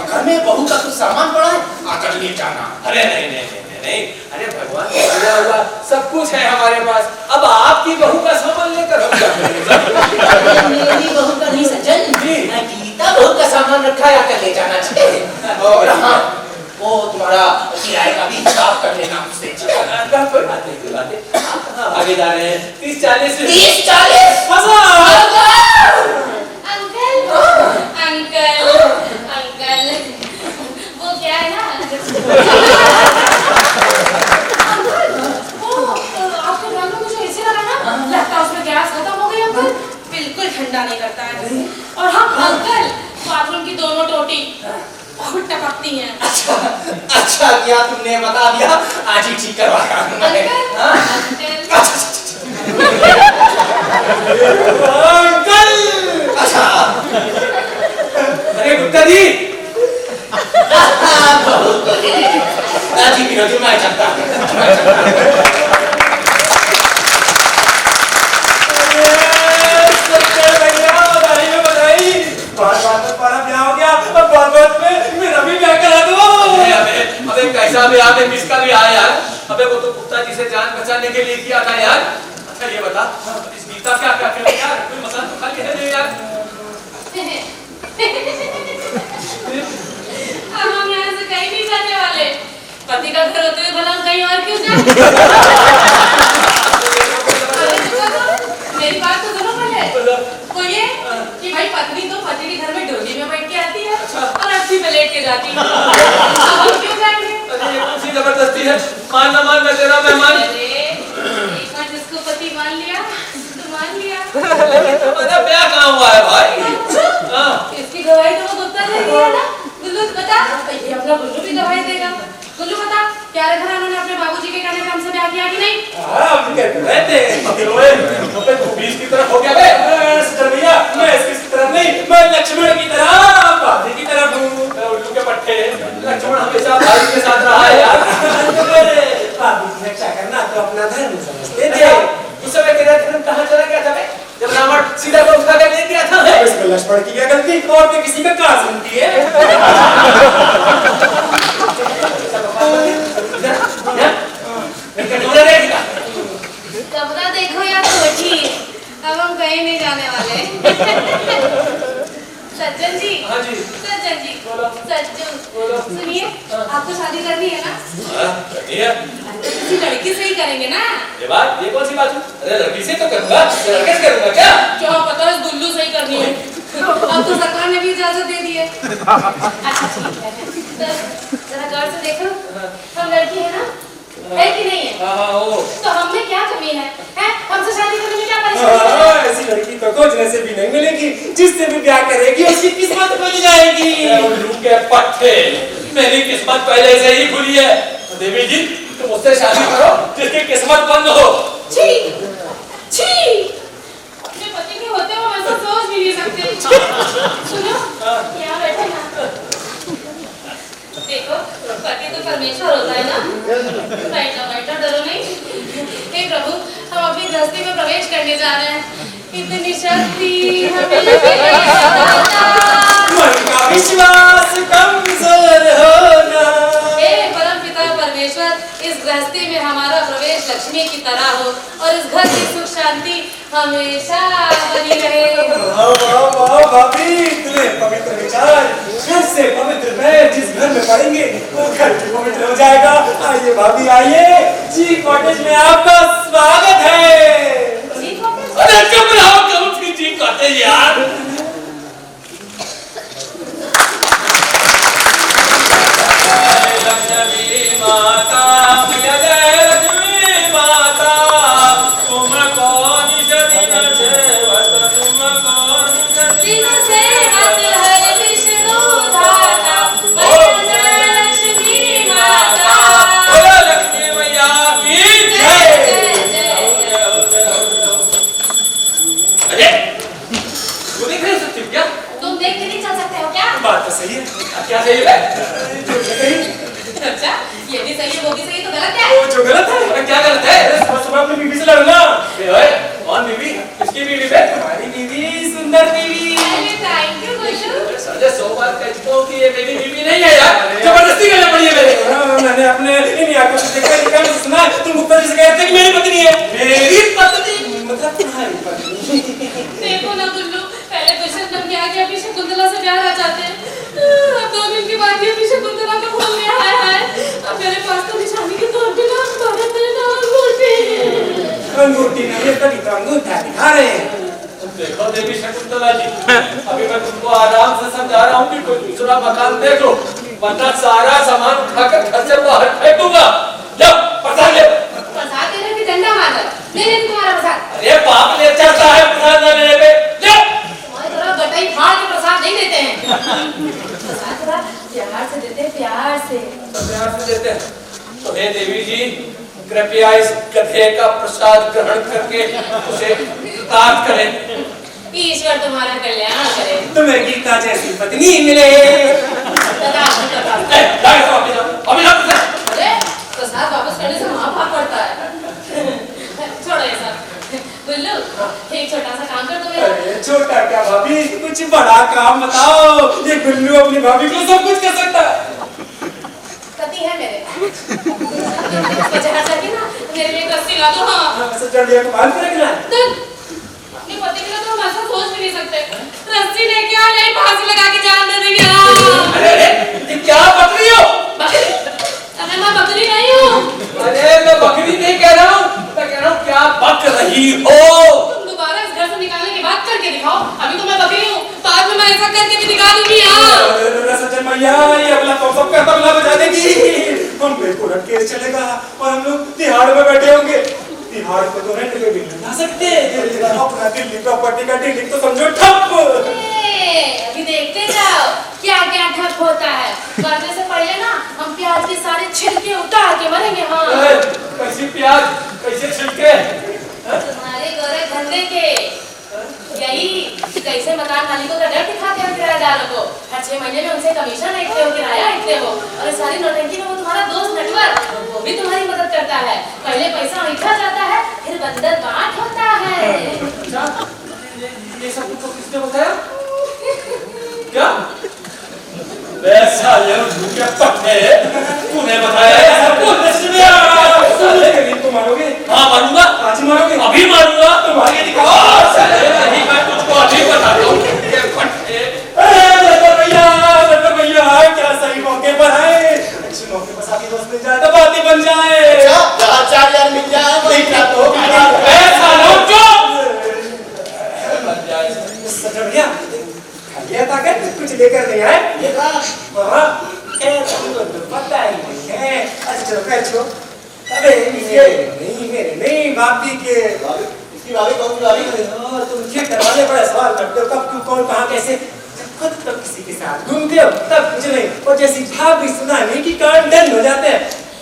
घर में बहू का कुछ सामान पड़ा है, आकर ले जाना। अरे नहीं, अरे भगवान का दिया हुआ सब कुछ है हमारे पास। अब आपकी बहू का सामान लेकर हम क्या करेंगे? मेरी बहू का नहीं सज्जन जी। गीता बहू का सामान रखा है, आकर ले जाना चाहिए। और हाँ, वो तुम्हारा किराए का भी हिसाब कर लेना मुझसे। कोई बात नहीं, कोई बात नहीं। आप कहाँ भागे जा रहे हैं? 30-40 अंकल वो क्या है ना वो आपके ड्रम में मुझे ऐसे लगा ना, लगता है उसमें गैस खत्म हो गई अंकल, बिल्कुल ठंडा नहीं करता है। और हाँ अंकल, बाथरूम की दोनों टोटी बहुत टपकती हैं। अच्छा किया तुमने बता दिया, आज ही ठीक करवाया अंकल। अच्छा अरे गुप्ता जी, जी मैं चलता कैसा भी आने किसका भी आया यार। अबे वो तो गुप्ता जी से जान बचाने के लिए किया था यार। अच्छा ये बता, इस गीता क्या क्या करे यार, कोई मसला तो खाली है नहीं यार। अब हम यहाँ से कहीं नहीं जाने वाले, पति का घर होते हुए भला हम कहीं और क्यों जाए। मेरी बात तो सुनो पहले। वो ये कि भाई पत्नी तो पति के घर में डोली में बैठ के आती है और अस्सी पे लेट के जाती है। अब हम क्यों जाएंगे? अरे ये कौन सी जबरदस्ती है, मान ना मान, मैं तेरा मेहमान। अरे एक बार जिसको पति मान लिया तो मान लिया। तुम्हारा ब्याह कहाँ हुआ है भाई? हाँ। इसकी गवाही तो वो गुप्ता दे दिया ना। गुल्लू बता, ये अपना गुल्लू भी गवाही देगा। गुल्लू बता, क्या रखा उन्होंने अपने बाबूजी के कहने पे हमसे ब्याह किया कि नहीं? की तरफ हो गया बे। भैया मैं इसकी तरफ नहीं, मैं लक्ष्मण की तरह, भाभी की तरफ हूँ। उल्लू के पट्टे, लक्ष्मण हमेशा भाई के साथ रहा है यार। भाभी की रक्षा करना तो अपना धर्म समझते थे। उस समय तेरा धर्म कहाँ चला गया था बे? जब रावण सीता को उठा कर ले गया था। इसमें लक्ष्मण की क्या गलती, और तो किसी का कहा सुनती है। कपड़ा देखो या कोठी, अब हम कहीं नहीं जाने वाले। सज्जन जी, हाँ जी। सज्जन जी, सज्जन सुनिए, आपको शादी करनी है ना? करनी है। तो किसी लड़की से ही करेंगे ना? ये कौन सी बात है? अरे लड़की से तो करूंगा, लड़के से करूंगा क्या? क्या पता है गुल्लू से ही करनी है। अब तो सरकार ने भी इजाजत दे दी है। अच्छा ठीक है, तो जरा गौर से देखो, हम लड़की है ना? है कि नहीं है? हाँ वो। तो हमने क्या कमी है? हैं? हमसे शादी करने में क्या परेशानी है? ऐसी लड़की तो खोजने से भी नहीं मिलेगी, जिससे भी ब्याह करेगी उसकी किस्मत खुल जाएगी। उल्लू के पट्टे, मेरी किस्मत पहले से ही खुली है। देवी जी, तुम उससे शादी करो जिसकी किस्मत बंद हो। छी, छी, अपने पति के होते हुए ऐसा सोच भी नहीं सकते। सुनो, यहाँ बैठे ना। देखो, पति तो परमेश्वर होता है ना। बैठो बैठो, डरो नहीं। हे प्रभु, हम अपनी गृहस्थी में प्रवेश करने जा रहे हैं। इतनी शक्ति हमें मन का विश्वास कमजोर होना। हे परम पिता परमेश्वर, इस गृहस्थी में हमारा प्रवेश लक्ष्मी की तरह हो और इस घर की सुख शांति हमेशा बनी रहे। वाह वाह भाभी, इतने पवित्र विचार। से पवित्र मैं जिस घर में पढ़ेंगे वो घर भी पवित्र हो जाएगा। आइए भाभी आइए, जी कॉटेज में आपका स्वागत है। जी कॉटेज? अरे चुप रहो, कब उसकी जीभ काटे यार। लक्ष्मी माता, जय लक्ष्मी माता, तुम कौन दिन सेवत, तुम कौन दिन सेवत हर विष्णु दाता, जय लक्ष्मी माता। बोलो लक्ष्मी मैया की जय जय। जय जय। अरे वो देख रहे हो सत्य क्या? तुम देख के नहीं चल सकते हो क्या? बात तो सही है। क्या सही है? अच्छा, ये भी सही है वो भी सही है, तो गलत क्या है? वो जो गलत है। अरे क्या गलत है? सुबह सुबह अपनी बीवी से लड़ना। ए ओए, कौन बीवी? किसकी बीवी बे? हमारी बीवी, सुंदर बीवी। अरे थैंक यू गुल्लू। साले 100 बार कहता हूँ कि ये मेरी बीवी नहीं है यार, जबरदस्ती करनी पड़ी है मेरे। हाँ, मैंने अपने इन आंखों से देखा, निकाल के सुना, तुम गुप्ता जी से कहते हैं कि मेरी पत्नी है। मेरी पत्नी? मतलब तुम्हारी पत्नी। देखो ना गुल्लू, पहले दुष्यंत बन के आके अभी शकुंतला से प्यार आ जाते हैं, अब 2 दिन के बाद ही अभी शकुंतला को भूल गया है। अब मेरे पास तो निशानी के तौर पे ना भारत में ना अंगूठी। अंगूठी नहीं है, तभी तो अंगूठा दिखा रहे हैं। देखो देवी शकुंतला जी, अभी मैं तुमको आराम से समझा रहा हूँ कि कोई दूसरा मकान देख लो, वरना सारा सामान उठाकर घर से बाहर फेंक दूंगा। जब प्रसाद ले। प्रसाद देने की डंडा मार ले ले तुम्हारा प्रसाद। अरे पाप ले चढ़ता है प्रसाद न लेने पे। ले। तुम्हारी तरह गटाई फाड़ के प्रसाद नहीं देते हैं। प्रसाद थोड़ा प्यार से देते हैं, प्यार से। तो प्यार से देते हैं। तो हे देवी जी, कृपया इस गधे का प्रसाद ग्रहण करके उसे कृतार्थ करें। ईश्वर तुम्हारा कल्याण करे। तुम्हें गीता जैसी पत्नी मिले। तथास्तु, तथास्तु। जाओ अभी जाओ, अभी जाओ। अरे प्रसाद वापस करने से महापाप पड़ता है। छोड़ो ये सब। गुल्लू, एक छोटा सा काम कर दो मेरा। अरे छोटा क्या भाभी, कुछ बड़ा काम बताओ। ये गुल्लू अपनी भाभी को सब कुछ कर सकता है। पति है मेरे। इसके जहाँ जाके ना मेरे लिए एक रस्सी ला दो। हाँ। ऐसा चढ़िया को बाल पे रखना है। अपने पति के लिए तो हम ऐसा सोच भी नहीं सकते। रस्सी लेके आ जाए, फांसी लगा के जान दे देंगे। हाँ। अरे अरे, ये क्या बकरी हो? बकरी? अरे मैं बकरी नहीं हूँ। अरे मैं बकरी नहीं कह रहा हूँ, मैं कह रहा हूँ क्या बक रही हो? तुम दोबारा इस घर से निकालने की बात करके दिखाओ। अभी तो मैं बकरी हूँ, बाद में मैं ऐसा करके भी दिखा दूंगी। हाँ। सज्जन मैया, ये अगला तो सबका तबला बजा देगी। हम बिल्कुल केस चलेगा और हम लोग तिहाड़ में बैठे होंगे। तिहाड़ को तो रेंट पे भी नहीं ला सकते। अपना दिल्ली प्रॉपर्टी का डीलिंग तो समझो ठप। अभी देखते जाओ क्या क्या ठप होता है। मरने से पहले ना हम प्याज के सारे छिलके उतार के मरेंगे। हाँ। कैसी प्याज, कैसे छिलके? तुम्हारे गोरे धंधे के यही कि कैसे मकान मालिकों का डर दिखाते हो किराएदारों को। हर 6 महीने में उनसे कमीशन ऐंठते हो, किराया ऐंठते हो, और इस सारी नौटंकी में वो तुम्हारा दोस्त नटवर, वो भी तुम्हारी मदद करता है। पहले पैसा ऐंठा जाता है, फिर बंदर बांट होता है। ये सब तुमको किसने बताया? क्या? वैसा ये भूखे पट्टे, तूने बताया ये सब कुछ? तुम मारोगे? हाँ मारूंगा। आज ही मारोगे? अभी मारूंगा। तुम आगे दिखाओ। नहीं, मैं तुझको अभी बताता हूँ। ये पट्टे। भैया क्या सही मौके पर आए। अच्छे मौके पर साथी दोस्त मिल जाए तो बात ही बन जाए। जहाँ 4 यार मिल जाए वही क्या तो ऐसा लोग जो सज्जन भैया, ये ताकत कुछ लेकर नहीं आए। ये कहाँ? हाँ, पता ही नहीं है। अच्छा चलो खैर छोड़ो। अबे मेरे नहीं भाभी के। इसकी भाभी कौन सी भाभी? तुम ठीक करवाने बड़े सवाल करते हो, कब क्यों कौन कहाँ कैसे। खुद तब किसी के साथ घूमते हो तब कुछ नहीं, और जैसी भाभी सुनाने की कान डन हो जाते हैं।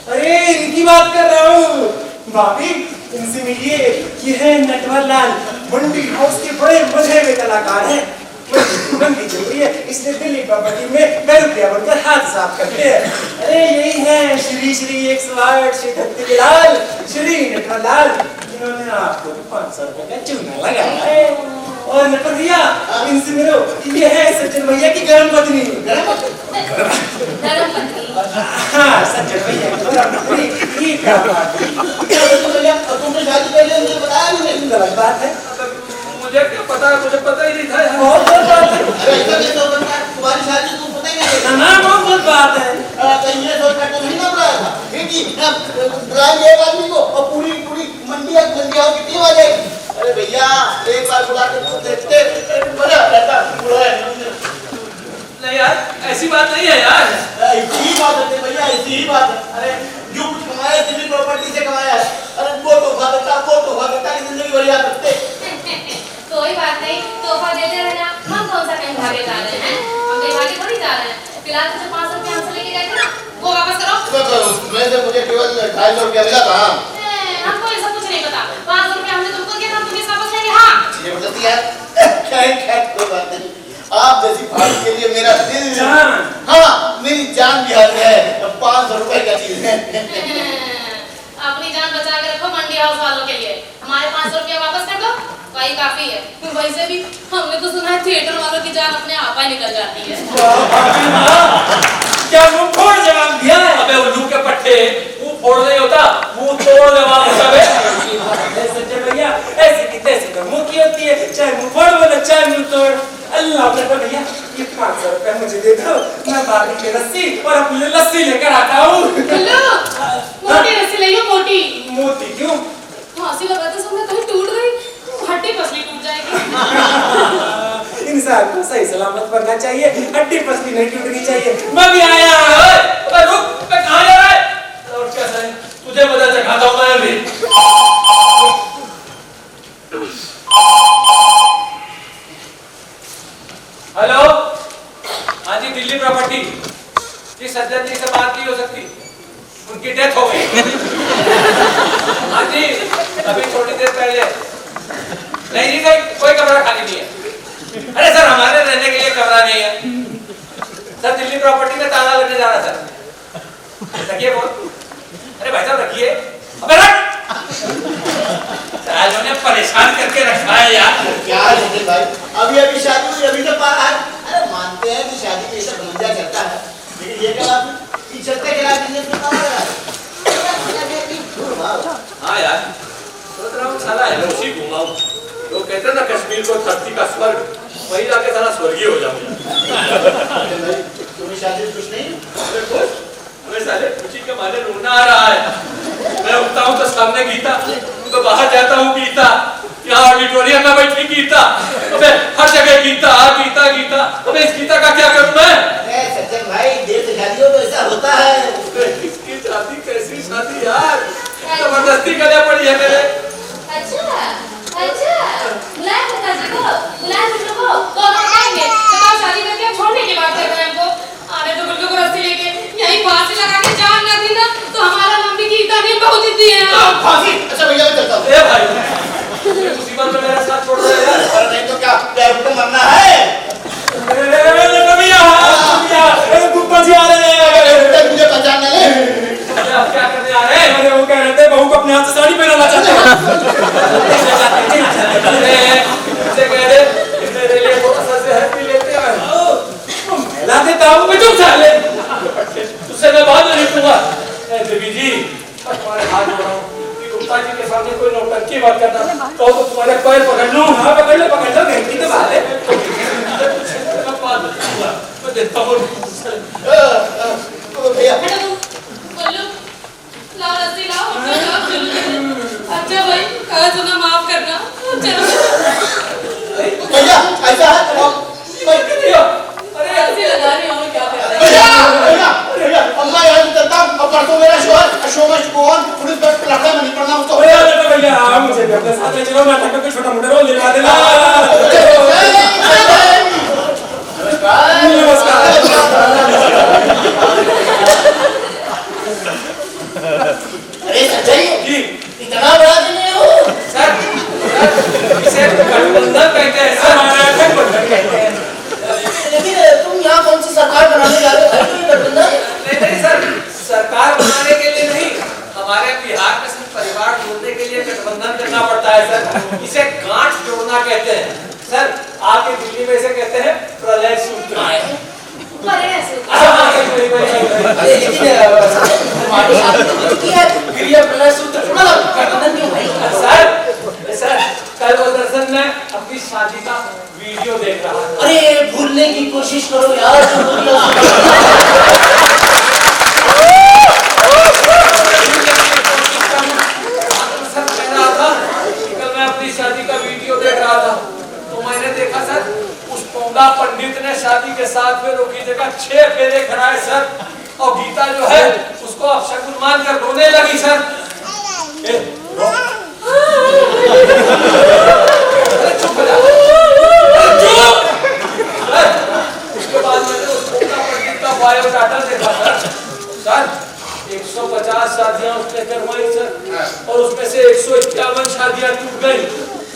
अरे इनकी बात कर रहा हूँ। भाभी इनसे मिलिए, ये है नटवर लाल, मंडी हाउस के बड़े मजे में कलाकार हैं। मंडी चल रही है, इसलिए दिल्ली प्रॉपर्टी में रुपया बनकर हाथ साफ करते हैं। अरे यही है श्री श्री 108 श्री धरती लाल, श्री नटवर लाल, जिन्होंने आपको 500 रुपए का चूना लगाया है। और नटवर भैया इनसे मिलो, ये है सज्जन भैया की गर्म पत्नी। धर्म पत्नी। हाँ सज्जन भैया की गर्म पत्नी। ये क्या बात है? तुमने शादी पहले मुझे बताया भी नहीं। गलत बात है। मुझे क्या पता है, मुझे पता ही नहीं था यार। बहुत गलत बात है। ऐसा कैसे हो सकता है? तुम्हारी शादी तुम पता ही नहीं। ना बहुत गलत बात है। कहीं ये सोचकर तो नहीं ना बुलाया था। फिर कि बुलाएंगे एक आदमी को और पूरी मंडी कितनी आ जाएगी। अरे भैया एक बार बुला के तो देखते मजा रहता नहीं यार, ऐसी बात नहीं है यार। ऐसी ही बात है भैया, ऐसी ही बात है। अरे जो कुछ कमाया दिल्ली प्रॉपर्टी से कमाया है, अरे वो तोहफा देता कि जिंदगी भर याद रखते। कोई बात नहीं, तोहफा देते रहना। हम कौन सा कहीं भागे जा रहे हैं? हम कहीं भागे थोड़ी जा रहे हैं। फिलहाल तो जो 500 रुपये हमसे लेके गए थे ना, वो वापस करो। उसमें से मुझे केवल 250 रुपया मिला था। हमको ये सब कुछ नहीं पता। 500 रुपये हमने तुमको दिया था, तुम इस वापस लेंगे। हाँ ये मतलब यार खैर कोई बात नहीं। आप जैसी भाभी के लिए मेरा दिल जान। हाँ मेरी जान भी हाजिर है। 500 रुपए का चीज है। अपनी जान बचा के रखो मंडी हाउस वालों के लिए। हमारे 500 रुपया वापस कर दो, वही काफी है। वैसे भी हमने तो सुना है थिएटर वालों की जान अपने आप ही निकल जाती है। क्या मुंह फोड़ जवाब दिया है? अबे उल्लू के पट्टे, मुंह फोड़ नहीं होता, मुंह तोड़ जवाब होता बे। सच्चे भैया ऐसी की तैसी तो मुंह की होती है, चाहे मुंह फोड़ बोलो चाहे मुंह तोड़। अल्लाह तो भैया ये 500 रुपए मुझे दे दो, मैं बाकी की रस्सी और अपने लिए लस्सी लेकर आता हूँ। मोटी रस्सी ले लो, मोटी। मोती क्यों? फांसी लगाते समय कहीं टूट गई, हड्डी पसली टूट जाएगी। इंसान को सही सलामत बनना चाहिए, हड्डी पसली नहीं टूटनी चाहिए। मैं भी आया। अबे रुक, मैं कहाँ जा रहा है? और क्या है? तुझे मजा चखाता हूँ मैं भी। हेलो, हाँ जी, दिल्ली प्रॉपर्टी जी। सज्जन जी से बात नहीं हो सकती, उनकी डेथ हो गई। हाँ जी, अभी थोड़ी देर पहले। नहीं जी, कोई कमरा खाली नहीं है। अरे सर, हमारे रहने के लिए कमरा नहीं है सर। दिल्ली प्रॉपर्टी में ताला लगने जा रहा सर। रखिए फोन। अरे भाई साहब रखिए। अबे रख। सालों ने परेशान करके रखा है यार। क्या है भाई, अभी शादी हुई, अभी तो अरे मानते हैं कि शादी के सब भंजा चलता है, लेकिन ये क्या बात कि चलते खिलाफ बिजनेस में काम लगा है। हाँ यार, सोच रहा हूँ साला एलओसी घुमाऊं। लोग कहते हैं ना कश्मीर को धरती का स्वर्ग, वहीं जाके साला स्वर्गीय हो जाऊंगा। तुम्हें शादी कुछ नहीं? अरे खुश, हमें साले खुशी के मारे रोना आ रहा है। मैं उठता हूँ तो सामने गीता, तो बाहर जाता हूँ गीता, यहाँ ऑडिटोरियम में बैठी गीता। अबे हर जगह गीता गीता गीता। अबे इस गीता का क्या करूँ मैं? अरे सज्जन भाई, देर से शादी हो तो ऐसा होता है। इसकी शादी कैसी शादी यार, जबरदस्ती करनी पड़ी है मेरे। अच्छा, बुलाया पिताजी को, बुलाया तुम लोगों को, दोनों आएंगे। बताओ शादी करके हम छोड़ने की बात कर रहे हैं हमको। आने तो बिल्कुल को रस्सी लेके यहीं फांसी लगा के जान ना दी ना, तो हमारा लंबी गीता ने बहुत दी है। फांसी? अच्छा भैया मैं चलता हूँ। ए भाई, ये मुसीबत में मेरा साथ छोड़ रहे यार। अरे नहीं तो क्या प्यार को मरना है? गुप्पा जी आ रहे हैं। मुझे पहचान ना ले। आप क्या करने आ रहे हैं? अरे वो कह रहे थे बहू को अपने हाथ से साड़ी पहनाना चाहते हैं। मुझे कह दे मेरे लिए थोड़ा सा जहर भी लेते हैं। मैं ला देता हूँ, मैं चुप चाहे। उससे मैं बाद में निकलूंगा। देवी जी, मैं तुम्हारे हाथ जोड़ रहा हूँ कि गुप्ता जी के सामने कोई नौटंकी मत करना। तो तुम्हारे पैर पकड़ लूँ। हाँ पकड़ लो घंटी तो बात है। मैं बाद में निकलूंगा। मैं देता हूँ। भैया हटो तुम, बोलो, लाओ रस्सी लाओ, उठो जाओ, चलो। अच्छा भाई, कहा तो ना माफ करना, चलो। भैया ऐसा है अरे रस्सी लगा रही हूँ, क्या कर रहे भैया हैं? भैया भैया अम्मा यहाँ से चलता हूँ और परसों मेरा show must go on, police बस लड़का में नहीं पड़ना उसको। भैया मुझे भी अपने साथ ले चलो, नाटक में छोटा मोटा रोल दिलवा देना। नमस्कार। अरे सच्चाई जी इतना बड़ा दिन है वो? सर, इसे गठबंधन कहते हैं सर। हमारा गठबंधन कहते हैं। लेकिन तुम यहाँ कौन सी सरकार बनाने जा रहे हो? नहीं सर, सरकार बनाने के लिए नहीं, हमारे बिहार में सिर्फ परिवार जोड़ने के लिए गठबंधन करना पड़ता है सर। इसे गांठ जोड़ना कहते हैं सर। आपके दिल्ली में इसे कहते हैं प्रलय सूत्र। सर कल वो दर्शन में अपनी शादी का वीडियो देख रहा था। अरे भूलने की कोशिश करो यार। सर कह रहा था कि कल मैं अपनी शादी का देख रहा है सर, और गीता जो है उसको अब शकुन मानकर रोने लगी सर। चुप हो जा, चुप। उसके बाद मैंने उस पोता पंडित का बायोडाटा देखा सर 150 शादियां उसने करवाई सर, और उसमें से 151 शादियां टूट गई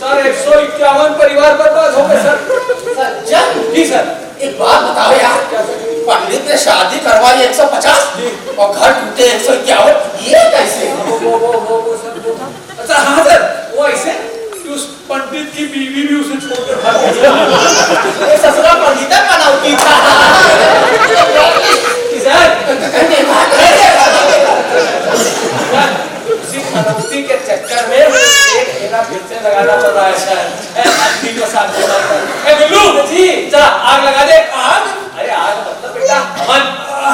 सर। 151 परिवार बर्बाद हो गए सर। सज्जन जी सर। एक बात बताओ यार, पंडित ने शादी करवाई 150 और घर टूटे 151, ये कैसे? वो सर वो था। अच्छा हाँ सर, वो ऐसे कि उस पंडित की बीवी भी उसे छोड़कर भाग गई। ये ससुरा पंडित का नाम की था। सर उसी खनौती के चक्कर में एक हेरा फिर से लगाना पड़ रहा है सर। आदमी को साथ में गुल्लू जी जा आग लगा दे। आग? अरे आग मतलब बेटा अमन।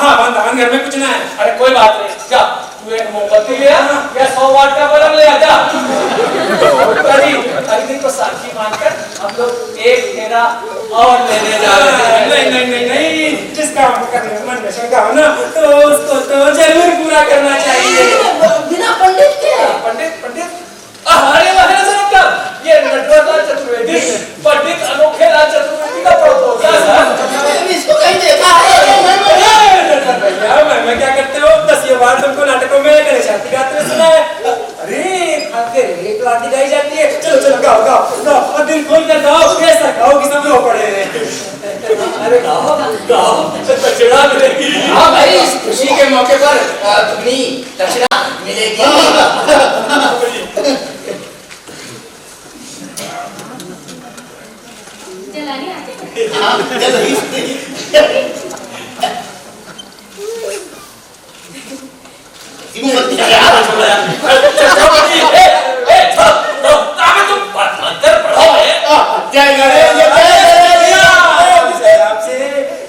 हाँ बंद घर में कुछ ना है। अरे कोई बात नहीं, जा तू एक मोमबत्ती ले आ या 100 वाट का बल्ब ले आ जा। अग्नि को साक्षी मानकर हम लोग एक हेरा और लेने जा रहे हैं। नहीं, जिस काम को करने का मन में शंका हो ना तो उसको तो जरूर पूरा करना चाहिए। बिना पंडित के? पंडित हमारे वहां से मतलब ये नटवरलाल चतुर्वेदी पंडित अनोखे लाल चतुर्वेदी का प्रोपोजल है। इसको कहीं देखा है? मैं क्या करते हो 10 बार तुमको नाटकों में गणेश आरती गाते हुए सुना है। अरे फिर एक आरती गाई जाती है। चलो गाओ और दिल खोल कर गाओ, कैसा गाओ कि सब रो पड़े। अरे गाओ दक्षिणा मिलेगी। हाँ भाई, इस खुशी के मौके पर दुगनी दक्षिणा मिलेगी। जलानी आती है। हाँ चलो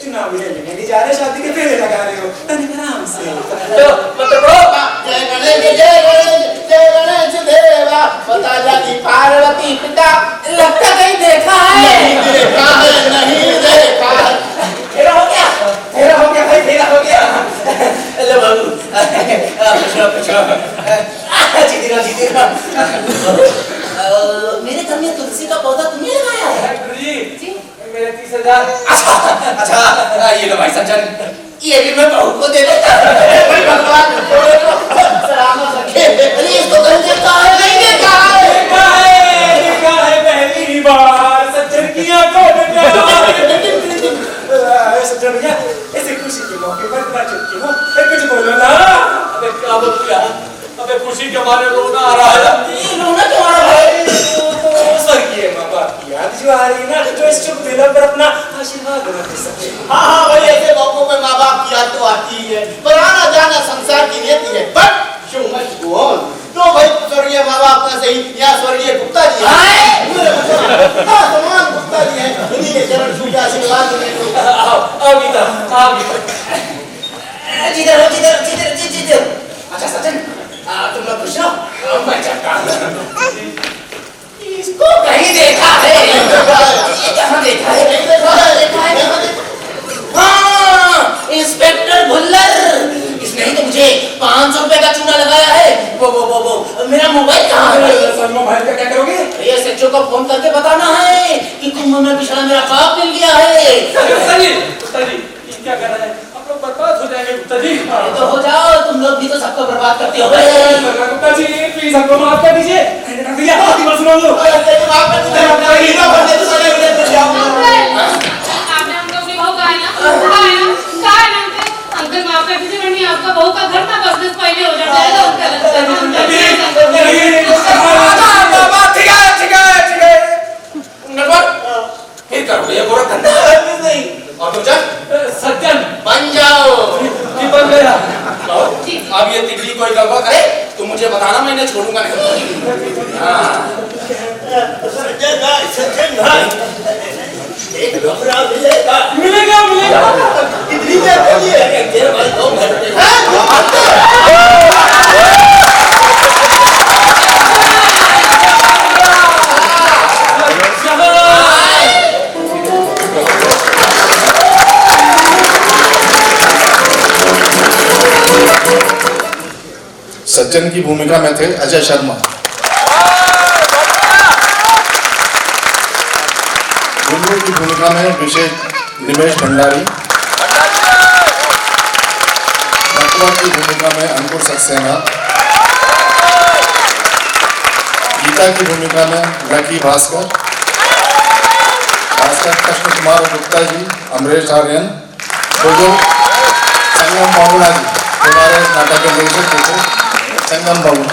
चुनाव लड़ने जा रहे, शादी के फेरे लगा रहे हो, आराम से। बता जाती पार्वती पिता लगता कहीं देखा है? नहीं देखा। फेरा हो गया भाई, फेरा हो गया। हेलो बाबू, पूछो। जीती रहो। मेरे घर में तुलसी का पौधा तुमने लगाया है? जी मेरे 30,000। अच्छा ये लो भाई सज्जन, ये भी मैं बहू को दे देता। भगवान सलामत रखे। इसको कहीं देखा है? नहीं देखा है पहली बार सज्जन की आंखों में प्यार। सज्जन भैया ऐसे खुशी के मौके पर इतना चुटकी हो, कुछ बोलो ना। अबे क्या बोलूं यार, अबे खुशी के मारे रोना आ रहा है। रोना क्यों आ रहा है? तो स्वर्गीय माँ बाप की याद जो आ रही ना, जो इस शुभ दिनों पर अपना आशीर्वाद देना दे सके। हाँ भाई, ऐसे मौकों पे माँ बाप की याद तो आती ही है, पर आना जाना संसार की नियति है। But show much go on. तो भाई स्वर्गीय माँ बाप का सही, यहाँ स्वर्गीय गुप्ता जी हैं। हाँ समान गुप्ता जी हैं, उन्हीं के चरण छू के आशीर्वाद देने को। आओ गीता। जिधर अच्छा सचिन, तुम लोग खुश हो? मैं चलता हूँ। इसको कहीं देखा है? ये कहाँ देखा है? हाँ, इंस्पेक्टर भुल्लर, इसने ही तो मुझे 500 रुपए का चूना लगाया है। वो मेरा मोबाइल कहाँ है? मोबाइल का क्या करोगे? ये सच्चो को फोन करके बताना है कि कुंभ में पिछड़ा मेरा ख्वाब मिल गया है। गुप्ता जी ये क्या कर रहे हैं? आप लोग बर्बाद हो जाएंगे गुप्ता जी। तो हो जाओ, तुम लोग भी तो सबको बर्बाद करते हो। गुप्ता जी प्लीज हमको माफ कर दीजिए। भैया बात सुनो लो। आपने हमको अपनी बहू कहा है ना अंकल माफ कर दीजिए, वरना आपका बहू का घर ना बस पहले हो जाएगा। फिर करोगे ये बुरा धंधा? नहीं। और तुम सज्जन बन जाओ। जी बन गया। अब ये तिगड़ी कोई गड़बड़ करे तो मुझे बताना, मैं इन्हें छोड़ूंगा नहीं। सज्जन भाई एक घबरा मिलेगा। कितनी देर के लिए? एक देर भाई 2 घंटे। सज्जन की भूमिका में थे अजय शर्मा। गुल्लू की भूमिका में विशेष निमेश भंडारी। नटवर की भूमिका में अंकुर सक्सेना। गीता की भूमिका में लकी भास्कर कृष्ण कुमार गुप्ता जी, अमरीश आर्यन, संगम बाबुड़ा जी हमारे नाटक के निर्देशक थे, संगम बाबू,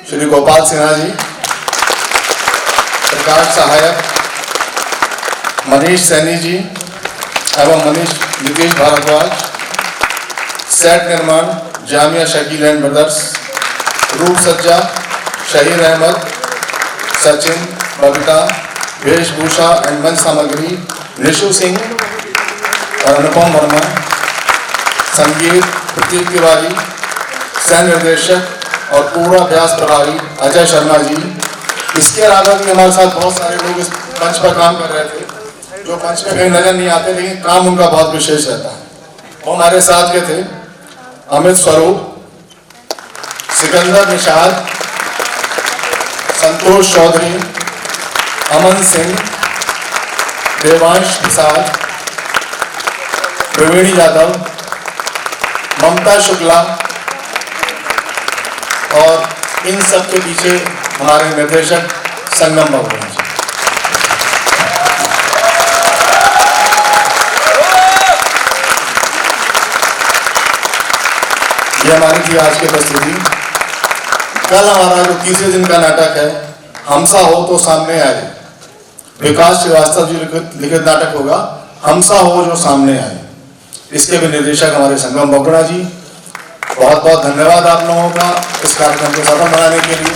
श्री गोपाल सिन्हा जी, प्रकाश सहायक, मनीष सैनी जी एवं नीतीश भारद्वाज। सेट निर्माण जामिया शकील एंड ब्रदर्स। रूप सज्जा शहीर अहमद, सचिन, बबीता। वेशभूषा एंड मंच सामग्री निशु सिंह और अनुपम वर्मा। संगीत प्रतीक तिवारी। सह निर्देशक और पूरा अभ्यास प्रभारी अजय शर्मा जी। इसके अलावा भी हमारे साथ बहुत सारे लोग इस मंच पर काम कर रहे थे, जो मंच में कहीं नजर नहीं आते, लेकिन काम उनका बहुत विशेष रहता है। वो हमारे साथ के थे अमित स्वरूप, सिकंदर निषाद, संतोष चौधरी, अमन सिंह, देवांश प्रसाद, प्रवीण यादव, ममता शुक्ला और इन सब के पीछे हमारे निर्देशक संगम बाबू जी। ये हमारी थी आज की प्रस्तुति। कल हमारा जो तीसरे दिन का नाटक है हमसा हो तो सामने आए, विकास श्रीवास्तव जी लिखित नाटक होगा हमसा हो जो सामने आए। इसके भी निर्देशक हमारे संगम बगुड़ा जी। बहुत बहुत धन्यवाद आप लोगों का इस कार्यक्रम को सफल बनाने के लिए।